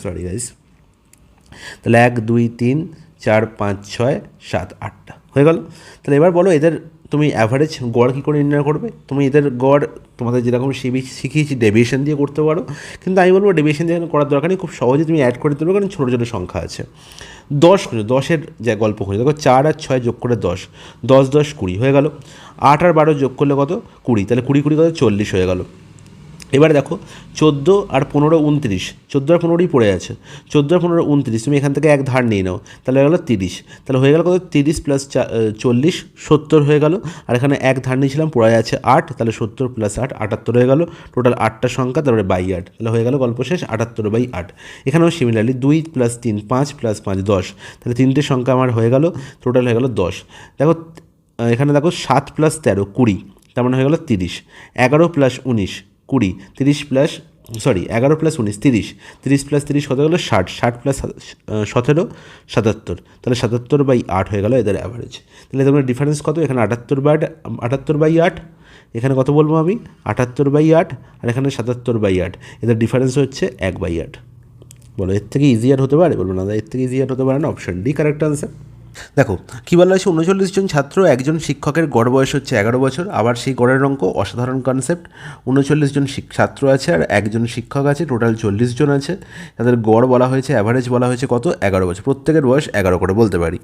Sorry guys. তাহলে 1, 2, 3, 4, 5, 6, 7, 8টা হয়ে গেল। তাহলে এবার বলো এদের তুমি অ্যাভারেজ গড় কী করে নির্ণয় করবে? তুমি এদের গড় তোমাদের যেরকম শিখিয়েছি ডেভিয়েশন দিয়ে করতে পারো, কিন্তু আমি বলবো ডেভিয়েশন দিয়ে করার দরকার নেই, খুব সহজে তুমি অ্যাড করে দিতে পারো, কারণ ছোটো ছোটো সংখ্যা আছে। 10 যে গল্প করি, দেখো 4 আর 6 যোগ করে 10, 10, 10, 20 হয়ে গেল। 8 আর 12 যোগ করলে কত 20, তাহলে 20, 20 কত 40 হয়ে গেল। এবারে দেখো 14 আর 15, 29, 14 আর 15ই পড়ে আছে, 14 আর 15, 29, তুমি এখান থেকে এক ধার নিয়ে নাও, তাহলে হয়ে গেলো 30, তাহলে হয়ে গেল কত 30 প্লাস 40, 70 হয়ে গেল। আর এখানে এক ধার নিয়েছিলাম, পড়ে আছে 8, তাহলে 70 প্লাস 8, 78 হয়ে গেল। টোটাল 8টা সংখ্যা, তারপরে বাই 8, তাহলে হয়ে গেল গল্প শেষ, 78/8। এখানেও সিমিলারলি 2 প্লাস 3, 5 প্লাস 5, 10, তাহলে 3টে সংখ্যা আমার হয়ে গেল, টোটাল হয়ে গেল 10। দেখো এখানে দেখো 7 প্লাস 13, 20, তার মানে হয়ে গেল 30। 11 প্লাস 19, 20, 30 প্লাস 11 প্লাস 19, 30, 30 প্লাস 30 কত গেলো 60, 60 প্লাস 17, 77, তাহলে 77/8 হয়ে গেল এদের অ্যাভারেজ। তাহলে তোমার ডিফারেন্স কত? এখানে 78/8, এখানে কত বলবো আমি 78/8, আর এখানে 77/8, এদের ডিফারেন্স হচ্ছে 1/8। বলো এর থেকে ইজিয়ার হতে পারে? বলবো না, এর থেকে ইজিয়ার হতে পারে না, অপশন ডি কারেক্ট আনসার। দেখো কী বলা হয়েছে, 39 জন ছাত্র, একজন শিক্ষকের গড় বয়স হচ্ছে 11 বছর। আবার সেই গড়ের অঙ্ক অসাধারণ কনসেপ্ট। 39 জন ছাত্র আছে আর একজন শিক্ষক আছে, টোটাল 40 জন আছে। তাদের গড় বলা হয়েছে, অ্যাভারেজ বলা হয়েছে কত 11 বছর, প্রত্যেকের বয়স 11 করে বলতে পারি।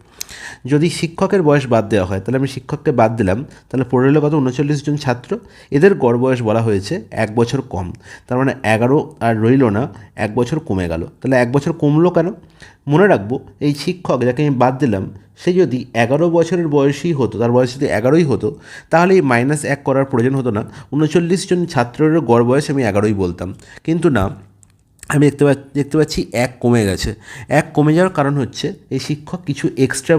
যদি শিক্ষকের বয়স বাদ দেওয়া হয়, তাহলে আমি শিক্ষককে বাদ দিলাম, তাহলে পড়ে রইল কত 39 জন ছাত্র। এদের গড় বয়স বলা হয়েছে 1 বছর কম, তার মানে 11 আর রইল না, 1 বছর কমে গেল। তাহলে 1 বছর কমলো কেন? মনে রাখবো এই শিক্ষক যাকে আমি বাদ দিলাম, সে যদি 11 বছরের বয়সী হতো, তার বয়স যদি 11ই হতো, তাহলে এই -1 করার প্রয়োজন হতো না। 39 জন ছাত্রের গড় বয়স আমি 11ই বলতাম, কিন্তু না, আমি দেখতে পাচ্ছি 1 কমে গেছে। 1 কমে যাওয়ার কারণ হচ্ছে এই শিক্ষক কিছু এক্সট্রা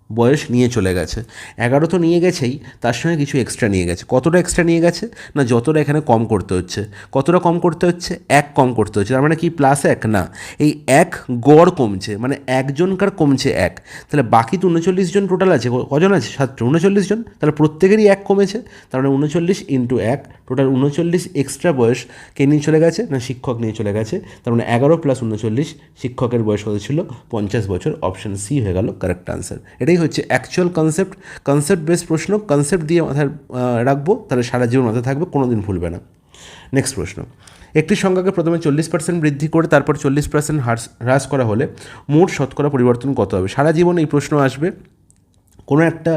বয়স নিয়ে চলে গেছে। 11 তো নিয়ে গেছেই, তার সঙ্গে কিছু এক্সট্রা নিয়ে গেছে। কতটা এক্সট্রা নিয়ে গেছে? না, যতটা এখানে কম করতে হচ্ছে। কতটা কম করতে হচ্ছে? 1 কম করতে হচ্ছে। তার মানে কি +1? না, এই 1 গড় কমছে, মানে একজনকার কমছে 1। তাহলে বাকি তো 39 জন টোটাল আছে, কজন আছে? ছাত্র 39 জন, তাহলে প্রত্যেকেরই 1 কমেছে। তার মানে 39 × 1, টোটাল 39 এক্সট্রা বয়স কে নিয়ে চলে গেছে? না, শিক্ষক নিয়ে চলে গেছে। তার মানে 11 + 39, শিক্ষকের বয়স কত ছিল? 50 বছর। অপশান সি হয়ে গেল কারেক্ট আনসার। এটাই হচ্ছে অ্যাকচুয়াল কনসেপ্ট বেস প্রশ্ন, কনসেপ্ট দিয়ে মাথায় রাখবো, তাহলে সারা জীবন মাথায় থাকবে, কোনো দিন ভুলবে না। নেক্সট প্রশ্ন, একটি সংখ্যাকে প্রথমে 40% বৃদ্ধি করে তারপর 40% হ্রাস করা হলে মোট শতকরা পরিবর্তন কত হবে? সারা জীবন এই প্রশ্ন আসবে। কোনো একটা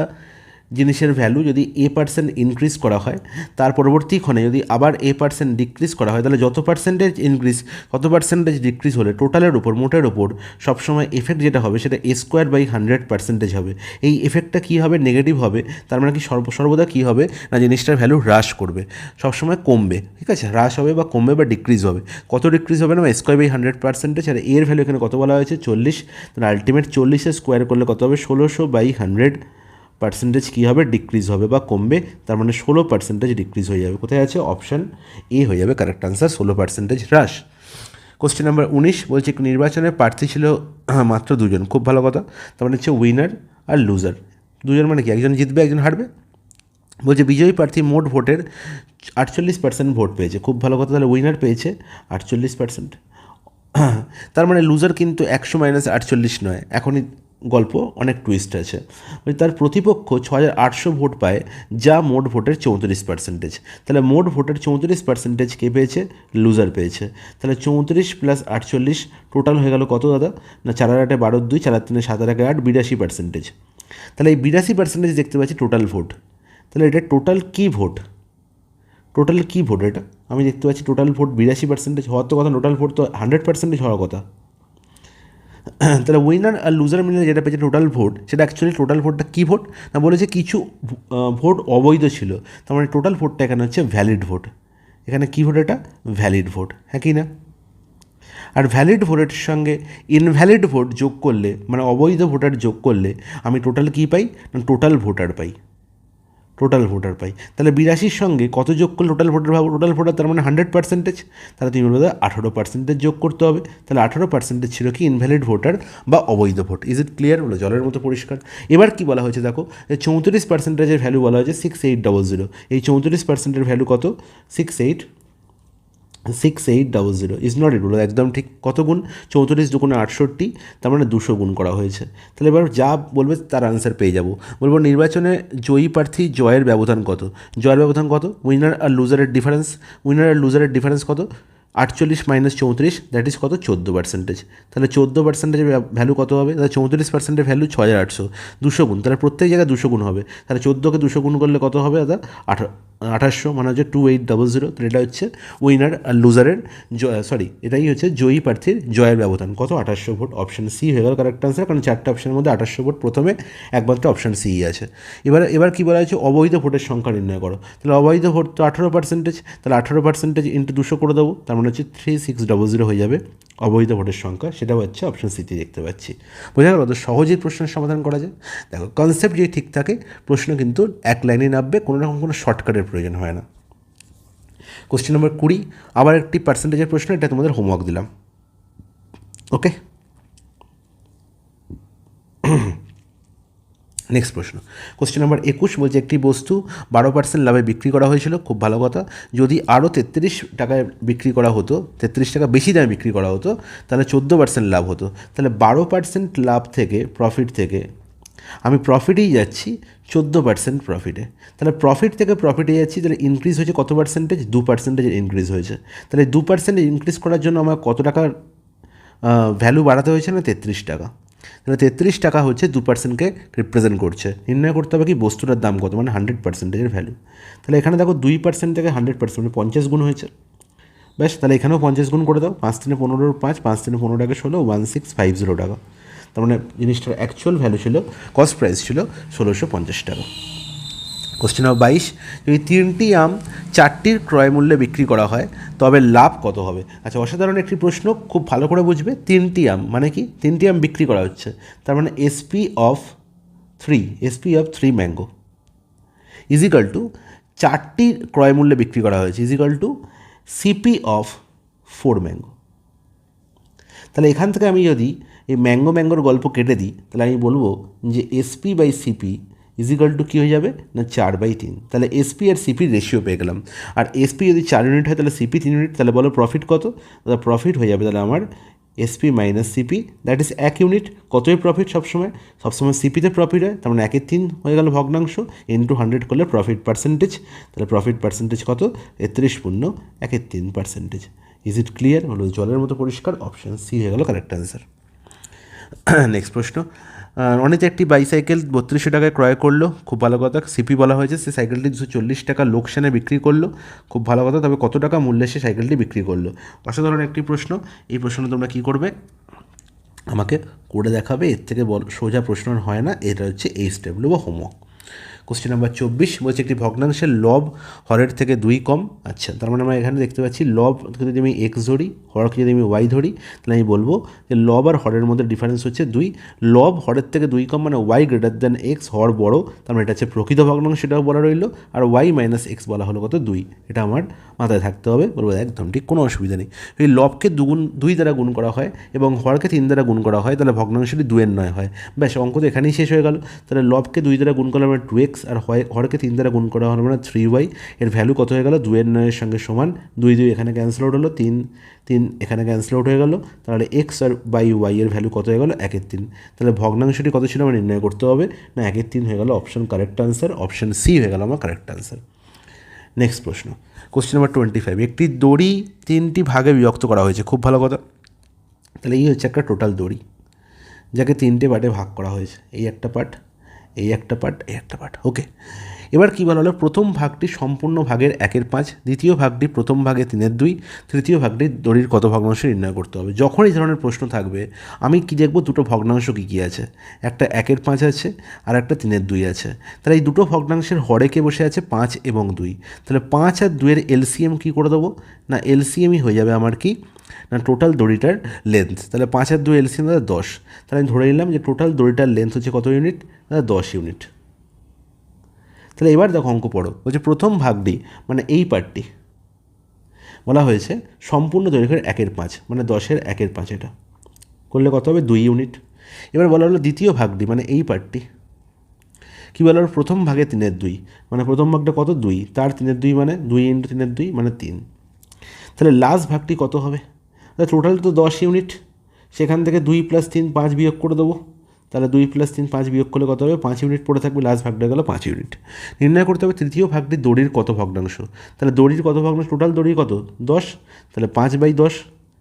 জিনিসের ভ্যালু যদি A% ইনক্রিজ করা হয়, তার পরবর্তী ক্ষণে যদি আবার A% ডিক্রিজ করা হয়, তাহলে যত পার্সেন্টেজ ইনক্রিজ কত পার্সেন্টেজ ডিক্রিজ হলে টোটালের উপর, মোটের উপর সবসময় এফেক্ট যেটা হবে সেটা A²/100% হবে। এই এফেক্টটা কী হবে? নেগেটিভ হবে। তার মানে কি সর্বদা কী হবে না, জিনিসটার ভ্যালু হ্রাস করবে, সবসময় কমবে। ঠিক আছে, হ্রাস হবে বা কমবে বা ডিক্রিজ হবে। কত ডিক্রিজ হবে না? A²/100%। আর এর ভ্যালু এখানে কত বলা হয়েছে? 40। তাহলে আলটিমেট 40-এর স্কোয়ার করলে কত হবে? 1600/100% কী হবে? ডিক্রিজ হবে বা কমবে। তার মানে 16% ডিক্রিজ হয়ে যাবে। কোথায় আছে? অপশান এ হয়ে যাবে কারেক্ট আনসার, 16% হ্রাস। কোশ্চেন নাম্বার 19 বলছে, নির্বাচনে প্রার্থী ছিল মাত্র দুজন। খুব ভালো কথা। তার মানে হচ্ছে উইনার আর লুজার। দুজন মানে কি? একজন জিতবে, একজন হারবে। বলছে বিজয়ী প্রার্থী মোট ভোটের 48% ভোট পেয়েছে। খুব ভালো কথা। তাহলে উইনার পেয়েছে 48%। তার মানে লুজার কিন্তু 100-48 নয়। এখনই গল্প অনেক টুইস্ট আছে। তার প্রতিপক্ষ 6800 ভোট পায়, যা মোট ভোটের 34%। তাহলে মোট ভোটের 34% কে পেয়েছে? লুজার পেয়েছে। তাহলে 34 + 48 টোটাল হয়ে গেল কত দাদা? না 4 আর 8 12, 2 4 আর 3 7 আর 1 8, 82%। তাহলে এই 82% দেখতে পাচ্ছি টোটাল ভোট। তাহলে এটা টোটাল কী ভোট? টোটাল কী ভোট এটা? আমি দেখতে পাচ্ছি টোটাল ভোট 82% হওয়ার তো কথা, টোটাল ভোট তো 100% হওয়ার কথা। তাহলে উইনার আর লুজার মিলে যেটা পেয়েছে টোটাল ভোট, সেটা অ্যাকচুয়ালি টোটাল ভোটটা কী ভোট না, বলেছে কিছু ভোট অবৈধ ছিল। তার মানে টোটাল ভোটটা এখানে হচ্ছে ভ্যালিড ভোট। এখানে কী ভোট? এটা ভ্যালিড ভোট, হ্যাঁ কি না? আর ভ্যালিড ভোটের সঙ্গে ইনভ্যালিড ভোট যোগ করলে, মানে অবৈধ ভোটার যোগ করলে আমি টোটাল কী পাই না, টোটাল ভোটার পাই। তাহলে 82-র সঙ্গে কত যোগ করলে টোটাল ভোটার, তার মানে 100%। তাহলে তুমি বলবে 18% যোগ করতে হবে। তাহলে 18% ছিল কি? ইনভ্যালিড ভোটার বা অবৈধ ভোট। Is it clear? বলো, জলের মতো পরিষ্কার। এবার কি বলা হয়েছে দেখো, 34%-এর ভ্যালু বলা হয়েছে 6800। এই 34%-এর ভ্যালু কত? 6800 ইজ নট ইট। বলো একদম ঠিক। কত গুণ? 34 দুগুণে 68, তার মানে 200 গুণ করা হয়েছে। তাহলে এবার যা বলবে তার আনসার পেয়ে যাব। বলবো নির্বাচনে জয়ী প্রার্থী জয়ের ব্যবধান কত? জয়ের ব্যবধান কত? উইনার আর লুজারের ডিফারেন্স কত? 48 - 34, দ্যাট ইজ কত? 14%। তাহলে 14%-এর ভ্যালু কত হবে? তাহলে 34%-এর ভ্যালু 6800, 200 গুণ। তাহলে প্রত্যেক জায়গায় 200 গুণ হবে। তাহলে 14কে 200 গুণ করলে কত হবে দাদা? 2800, মানে হচ্ছে 2800। তাহলে এটা হচ্ছে উইনার আর লুজারের এটাই হচ্ছে জয়ী প্রার্থীর জয়ের ব্যবধান কত? 2800 ভোট। অপশান সি হয়ে গেল কারেক্ট আনসার, কারণ 4টে অপশানের মধ্যে 2800 ভোট প্রথমে, একমাত্র অপশান সি আছে। এবার কী বলা হয়েছে? অবৈধ ভোটের সংখ্যা নির্ণয় করো। তাহলে অবৈধ ভোট তো 18%। তাহলে 18% ইন্টু 200 করে দেবো, তার মানে হচ্ছে 3600 হয়ে যাবে অবৈধ ভোটের সংখ্যা। সেটাও হচ্ছে অপশান সিতে দেখতে পাচ্ছি। বোঝা গেল? তো সহজেই প্রশ্নের সমাধান করা যায়। দেখো, কনসেপ্ট যদি ঠিক থাকে প্রশ্ন কিন্তু এক লাইনে নামবে, কোনো রকম কোনো শর্টকাটের প্রয়োজন হয় না। কোশ্চেন নম্বর 20 আবার একটি পার্সেন্টেজের প্রশ্ন, এটা তোমাদের হোমওয়ার্ক দিলাম। ওকে, নেক্সট প্রশ্ন, কোশ্চেন নাম্বার 21 বলছে, একটি বস্তু 12% লাভে বিক্রি করা হয়েছিল। খুব ভালো কথা। যদি আরও 33 টাকায় বিক্রি করা হতো, 33 টাকা বেশি দামে বিক্রি করা হতো, তাহলে 14% লাভ হতো। তাহলে 12% লাভ থেকে, প্রফিট থেকে আমি প্রফিটেই যাচ্ছি 14% প্রফিটে। তাহলে প্রফিট থেকে প্রফিটে যাচ্ছি, তাহলে ইনক্রিজ হয়েছে কত পার্সেন্টেজ? 2% ইনক্রিজ হয়েছে। তাহলে 2% ইনক্রিজ করার জন্য আমার কত টাকার ভ্যালু বাড়াতে হয়েছে না? 33 টাকা। তাহলে 33 টাকা হচ্ছে 2%কে রিপ্রেজেন্ট করছে। নির্ণয় করতে হবে কি বস্তুটার দাম কত, মানে 100%-এর ভ্যালু। তাহলে এখানে দেখো 2% থেকে 100% মানে 50 গুণ হয়েছে। ব্যাস, তাহলে এখানেও 50 গুণ করে দাও। 5 3 15 5, 5 3 15 টাকা 16, 1650 টাকা। তার মানে জিনিসটার অ্যাকচুয়াল ভ্যালু ছিল, কস্ট প্রাইস ছিল 1650 টাকা। কোশ্চেন নম্বর 22, যদি 3টি আম 4টির ক্রয় মূল্যে বিক্রি করা হয় তবে লাভ কত হবে? আচ্ছা, অসাধারণ একটি প্রশ্ন, খুব ভালো করে বুঝবে। 3টি আম মানে কি? 3টি আম বিক্রি করা হচ্ছে, তার মানে SP of 3 mango equal to 4টির ক্রয় মূল্যে বিক্রি করা হয়েছে equal to CP of 4 mango. তাহলে এখান থেকে আমি যদি এই ম্যাঙ্গোর গল্প কেটে দিই, তাহলে আমি বলবো যে SP/CP ইজিক্যাল টু কী হয়ে যাবে না 4/3। তাহলে SP আর CPর রেশিও পেয়ে গেলাম। আর SP যদি 4 ইউনিট হয় তাহলে CP 3 ইউনিট। তাহলে বলো প্রফিট কত? তাহলে প্রফিট হয়ে যাবে তাহলে আমার SP minus CP that is 1 unit. কতই প্রফিট? সবসময় সিপিতে প্রফিট হয়, তার মানে 1/3 হয়ে গেল ভগ্নাংশ, ইন্টু 100 করলে প্রফিট পার্সেন্টেজ। তাহলে প্রফিট পার্সেন্টেজ কত? 33.13%। Is it clear? হলো জলের মতো পরিষ্কার। অপশান সি হয়ে গেল কারেক্ট অ্যান্সার। নেক্সট প্রশ্ন, অনেকে একটি বাইসাইকেল 3200 টাকায় ক্রয় করলো, খুব ভালো কথা। সিপি বলা হয়েছে, সে সাইকেলটি 240 টাকা লোকসানে বিক্রি করলো, খুব ভালো কথা। তবে কত টাকা মূল্যে সে সাইকেলটি বিক্রি করলো? অসাধারণ একটি প্রশ্ন। এই প্রশ্ন তোমরা কী করবে? আমাকে করে দেখাবে। এর থেকে সোজা প্রশ্ন হয় না, এটা হচ্ছে এই স্টেপগুলো বা হোমওয়ার্ক। কোশ্চেন নাম্বার 24 বলছে একটি ভগ্নাংশের লব হরের থেকে 2 কম। আচ্ছা, তার মানে আমরা এখানে দেখতে পাচ্ছি লব যদি আমি এক্স ধরি, হরকে যদি আমি ওয়াই ধরি, তাহলে আমি বলবো যে লব আর হরের মধ্যে ডিফারেন্স হচ্ছে 2। লব হরের থেকে 2 কম মানে ওয়াই গ্রেটার দ্যান এক্স, হর বড়, তার মানে এটা হচ্ছে প্রকৃত ভগ্নাংশ, সেটাও বলা রইলো। আর ওয়াই মাইনাস এক্স বলা হলো কত? 2। এটা আমার মাথায় থাকতে হবে। বলবো একদম ঠিক, কোনো অসুবিধা নেই। এই লবকে 2 দ্বারা গুণ করা হয় এবং হরকে 3 দ্বারা গুণ করা হয়, তাহলে ভগ্নাংশটি 2 এর 9 হয়। ব্যাস, অঙ্ক তো এখানেই শেষ হয়ে গেল। তাহলে লবকে 2 দ্বারা গুণ করলে আমরা 2x, আর হরকে 3 দ্বারা গুণ করা হলো মানে 3y। এর ভ্যালু কত হয়ে গেল? 2 এর 9 এর সঙ্গে সমান। 2 এখানে ক্যান্সেল আউট হলো, 3 এখানে ক্যান্সেল আউট হয়ে গেল। তাহলে এক্স আর বাই ওয়াই এর ভ্যালু কত হয়ে গেল? 1/3। তাহলে ভগ্নাংশটি কত ছিল আমার নির্ণয় করতে হবে, না 1/3 হয়ে গেল। Option correct answer, option C হয়ে গেল আমার কারেক্ট আনসার। নেক্সট প্রশ্ন, কোশ্চেন নাম্বার 25। একটি দড়ি 3টি ভাগে বিভক্ত করা হয়েছে, খুব ভালো কথা। তাহলে এই হচ্ছে একটা টোটাল দড়ি, যাকে 3টে পার্টে ভাগ করা হয়েছে। এই একটা পার্ট, এই একটা পার্ট, এই একটা পার্ট। ওকে, এবার কী বলা হলো? প্রথম ভাগটি সম্পূর্ণ ভাগের 1/5, দ্বিতীয় ভাগটি প্রথম ভাগে 3/2, তৃতীয় ভাগটি দড়ির কত ভগ্নাংশ নির্ণয় করতে হবে। যখন এই ধরনের প্রশ্ন থাকবে, আমি কি দেখব? দুটো ভগ্নাংশ কী কী আছে, একটা 1/5 আছে আর একটা 3/2 আছে। তাহলে এই দুটো ভগ্নাংশের হরে কে বসে আছে? 5 এবং 2। তাহলে 5 আর 2 এর এলসিএম কী করে দেবো? না এলসিএমই হয়ে যাবে আমার কি, না টোটাল দড়িটার লেন্থ। তাহলে 5 আর 2 এলসিএম 10। তাহলে আমি ধরে নিলাম যে টোটাল দড়িটার লেন্থ হচ্ছে কত ইউনিট? 10 ইউনিট। তাহলে এবার দেখো অঙ্ক পড়ো, বলছে প্রথম ভাগটি মানে এই পার্টটি বলা হয়েছে সম্পূর্ণ দৈর্ঘ্যের 1/5 মানে 10-এর 1/5, এটা করলে কত হবে? 2 ইউনিট। এবার বলা হলো দ্বিতীয় ভাগটি মানে এই পার্টটি কী বলা হলো? প্রথম ভাগে 3/2 মানে প্রথম ভাগটা কত? 2, তার 3/2 মানে 2 ইন্টু 3/2 মানে 3। তাহলে লাস্ট ভাগটি কত হবে? তাহলে টোটাল তো 10 ইউনিট, সেখান থেকে 2 + 3 5 বিয়োগ করে দেবো। তাহলে 2 + 3 5 বিয়োগ করলে কত হবে? 5 ইউনিট পড়ে থাকবে, লাস্ট ভাগটা গেল 5 ইউনিট। নির্ণয় করতে হবে তৃতীয় ভাগটি দড়ির কত ভগ্নাংশ। তাহলে দড়ির কত ভগ্নাংশ? টোটাল দড়ি কত? 10। তাহলে 5/10,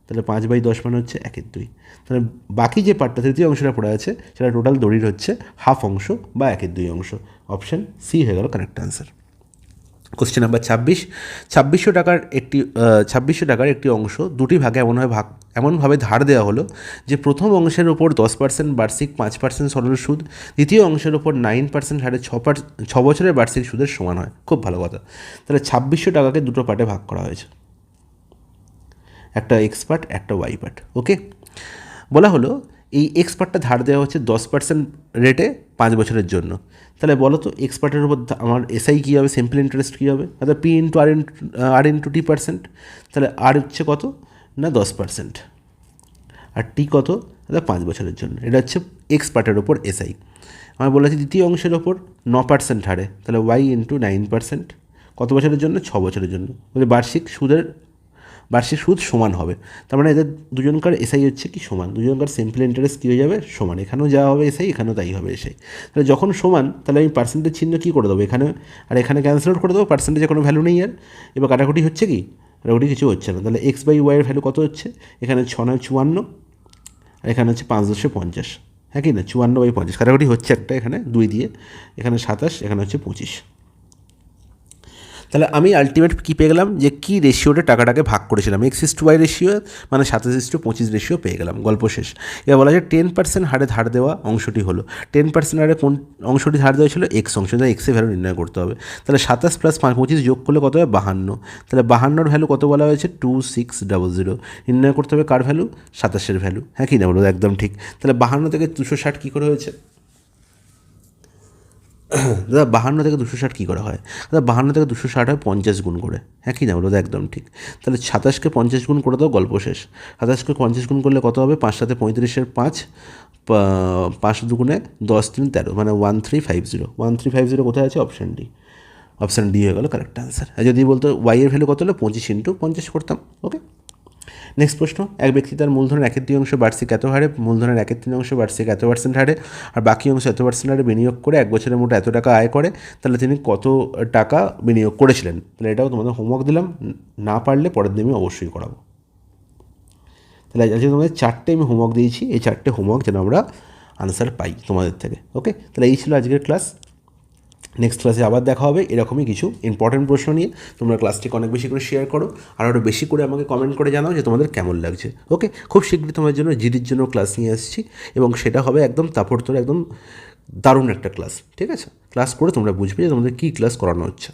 তাহলে 5/10 মানে হচ্ছে 1/2। তাহলে বাকি যে পার্টটা তৃতীয় অংশটা পড়ে আছে, সেটা টোটাল দড়ির হচ্ছে হাফ অংশ বা 1/2 অংশ। অপশান সি হয়ে গেল কারেক্ট অ্যান্সার। Question number 26। 2600 টাকার একটি অংশ দুটি ভাগে এমনভাবে ধার দেওয়া হলো যে প্রথম অংশের ওপর 10% বার্ষিক 5% সরল সুদ, দ্বিতীয় অংশের ওপর 9% হারে 6 বছরের বার্ষিক সুদের সমান হয়। খুব ভালো কথা। তাহলে 2600 টাকাকে দুটো পার্টে ভাগ করা হয়েছে, একটা এক্স পার্ট, একটা ওয়াই পার্ট। ওকে, বলা হলো এই এক্স পার্টটা ধার দেওয়া হচ্ছে 10% রেটে 5 বছরের জন্য। তাহলে বলো তো এক্স পার্টের উপর আমার এসআই কী হবে? সিম্পল ইন্টারেস্ট কী হবে? অর্থাৎ পি ইন্টু আর ইন্টু টি%। তাহলে আর হচ্ছে কত? না 10%, আর টি কত? অর্থাৎ 5 বছরের জন্য। এটা হচ্ছে এক্স পার্টের ওপর এসআই। আমার বলেছি দ্বিতীয় অংশের ওপর 9% হারে, তাহলে ওয়াই ইন্টু 9% কত বছরের জন্য? 6 বছরের জন্য। বলে বার্ষিক সুদ সমান হবে। তার মানে এদের দুজনকার এসআই হচ্ছে কি সমান, দুজনকার সিম্পল ইন্টারেস্ট কী হয়ে যাবে? সমান। এখানেও যা হবে এসআই, এখানেও তাই হবে এসআই। তাহলে যখন সমান, তাহলে আমি পার্সেন্টেজ চিহ্ন কী করে দেবো? এখানে আর এখানে ক্যান্সেল আউট করে দেবো, পার্সেন্টেজে কোনো ভ্যালু নেই আর। এবার কাটাকুটি হচ্ছে কি? কাটাকুটি কিছু হচ্ছে না। তাহলে x/y-এর ভ্যালু কত হচ্ছে? এখানে 6 × 9 = 54, আর এখানে হচ্ছে 5×10 = 50, হ্যাঁ কি না? 54/50 কাটাকুটি হচ্ছে একটা, এখানে 2 দিয়ে, এখানে 27, এখানে হচ্ছে 25। তাহলে আমি আলটিমেট কী পেয়ে গেলাম? যে কী রেশিওতে টাকাটাকে ভাগ করেছিলাম, x/y রেশিও মানে 27/25 রেশিও পেয়ে গেলাম। গল্প শেষ। এবার বলা যায় 10% হারে ধার দেওয়া অংশটি হলো। 10% হারে কোন অংশটি ধার দেওয়া ছিল? এক্স অংশ। তাহলে এক্সের ভ্যালু নির্ণয় করতে হবে। তাহলে 27 + 25 যোগ করলে কত হবে? 52। তাহলে 52-র ভ্যালু কত বলা হয়েছে? 2600। নির্ণয় করতে হবে কার ভ্যালু? 27-এর ভ্যালু, হ্যাঁ কি না বলো? একদম ঠিক। তাহলে 52 থেকে 260 কী করে হয়েছে? দাদা 52 থেকে 260 কী করা হয়? দাদা 52 থেকে 260 হয় 50 গুণ করে, হ্যাঁ কি না বলো? একদম ঠিক। তাহলে 27কে 50 গুণ করে দাও, গল্প শেষ। 27কে 50 গুণ করলে কত হবে? 5 × 7 = 35, 5 2 10 3 13 মানে 1350। 1350 কোথায় আছে? Option D. অপশান ডি হয়ে গেল কারেক্ট অ্যান্সার। আর যদি বলতো ওয়াই এর ভ্যালু কত হলো? 25 × 50 করতাম। ওকে, নেক্সট প্রশ্ন, এক ব্যক্তি তার মূলধনের 1/3 বার্ষিক এত হারে, মূলধনের 1/3 বার্ষিক এত % হারে আর বাকি অংশ এত % হারে বিনিয়োগ করে 1 বছরের মোট এত টাকা আয় করে, তাহলে তিনি কত টাকা বিনিয়োগ করেছিলেন? তাহলে এটাও তোমাদের হোমওয়ার্ক দিলাম, না পারলে পরের দিন আমি অবশ্যই করাবো। তাহলে আজকে তোমাদের 4টে আমি হোমওয়ার্ক দিয়েছি, এই 4টে হোমওয়ার্ক যেন আমরা আনসার পাই তোমাদের থেকে। ওকে, তাহলে এই ছিল আজকের ক্লাস। নেক্সট ক্লাসে আবার দেখা হবে এরকমই কিছু ইম্পর্টেন্ট প্রশ্ন নিয়ে। তোমরা ক্লাসটিকে অনেক বেশি করে শেয়ার করো আর আরও বেশি করে আমাকে কমেন্ট করে জানাও যে তোমাদের কেমন লাগছে। ওকে, খুব শীঘ্রই তোমাদের জন্য জিডির জন্য ক্লাস নিয়ে আসছি এবং সেটা হবে একদম তাপড়তোড়, একদম দারুণ একটা ক্লাস। ঠিক আছে, ক্লাস করে তোমরা বুঝবে যে তোমাদের কী ক্লাস করানো হচ্ছে।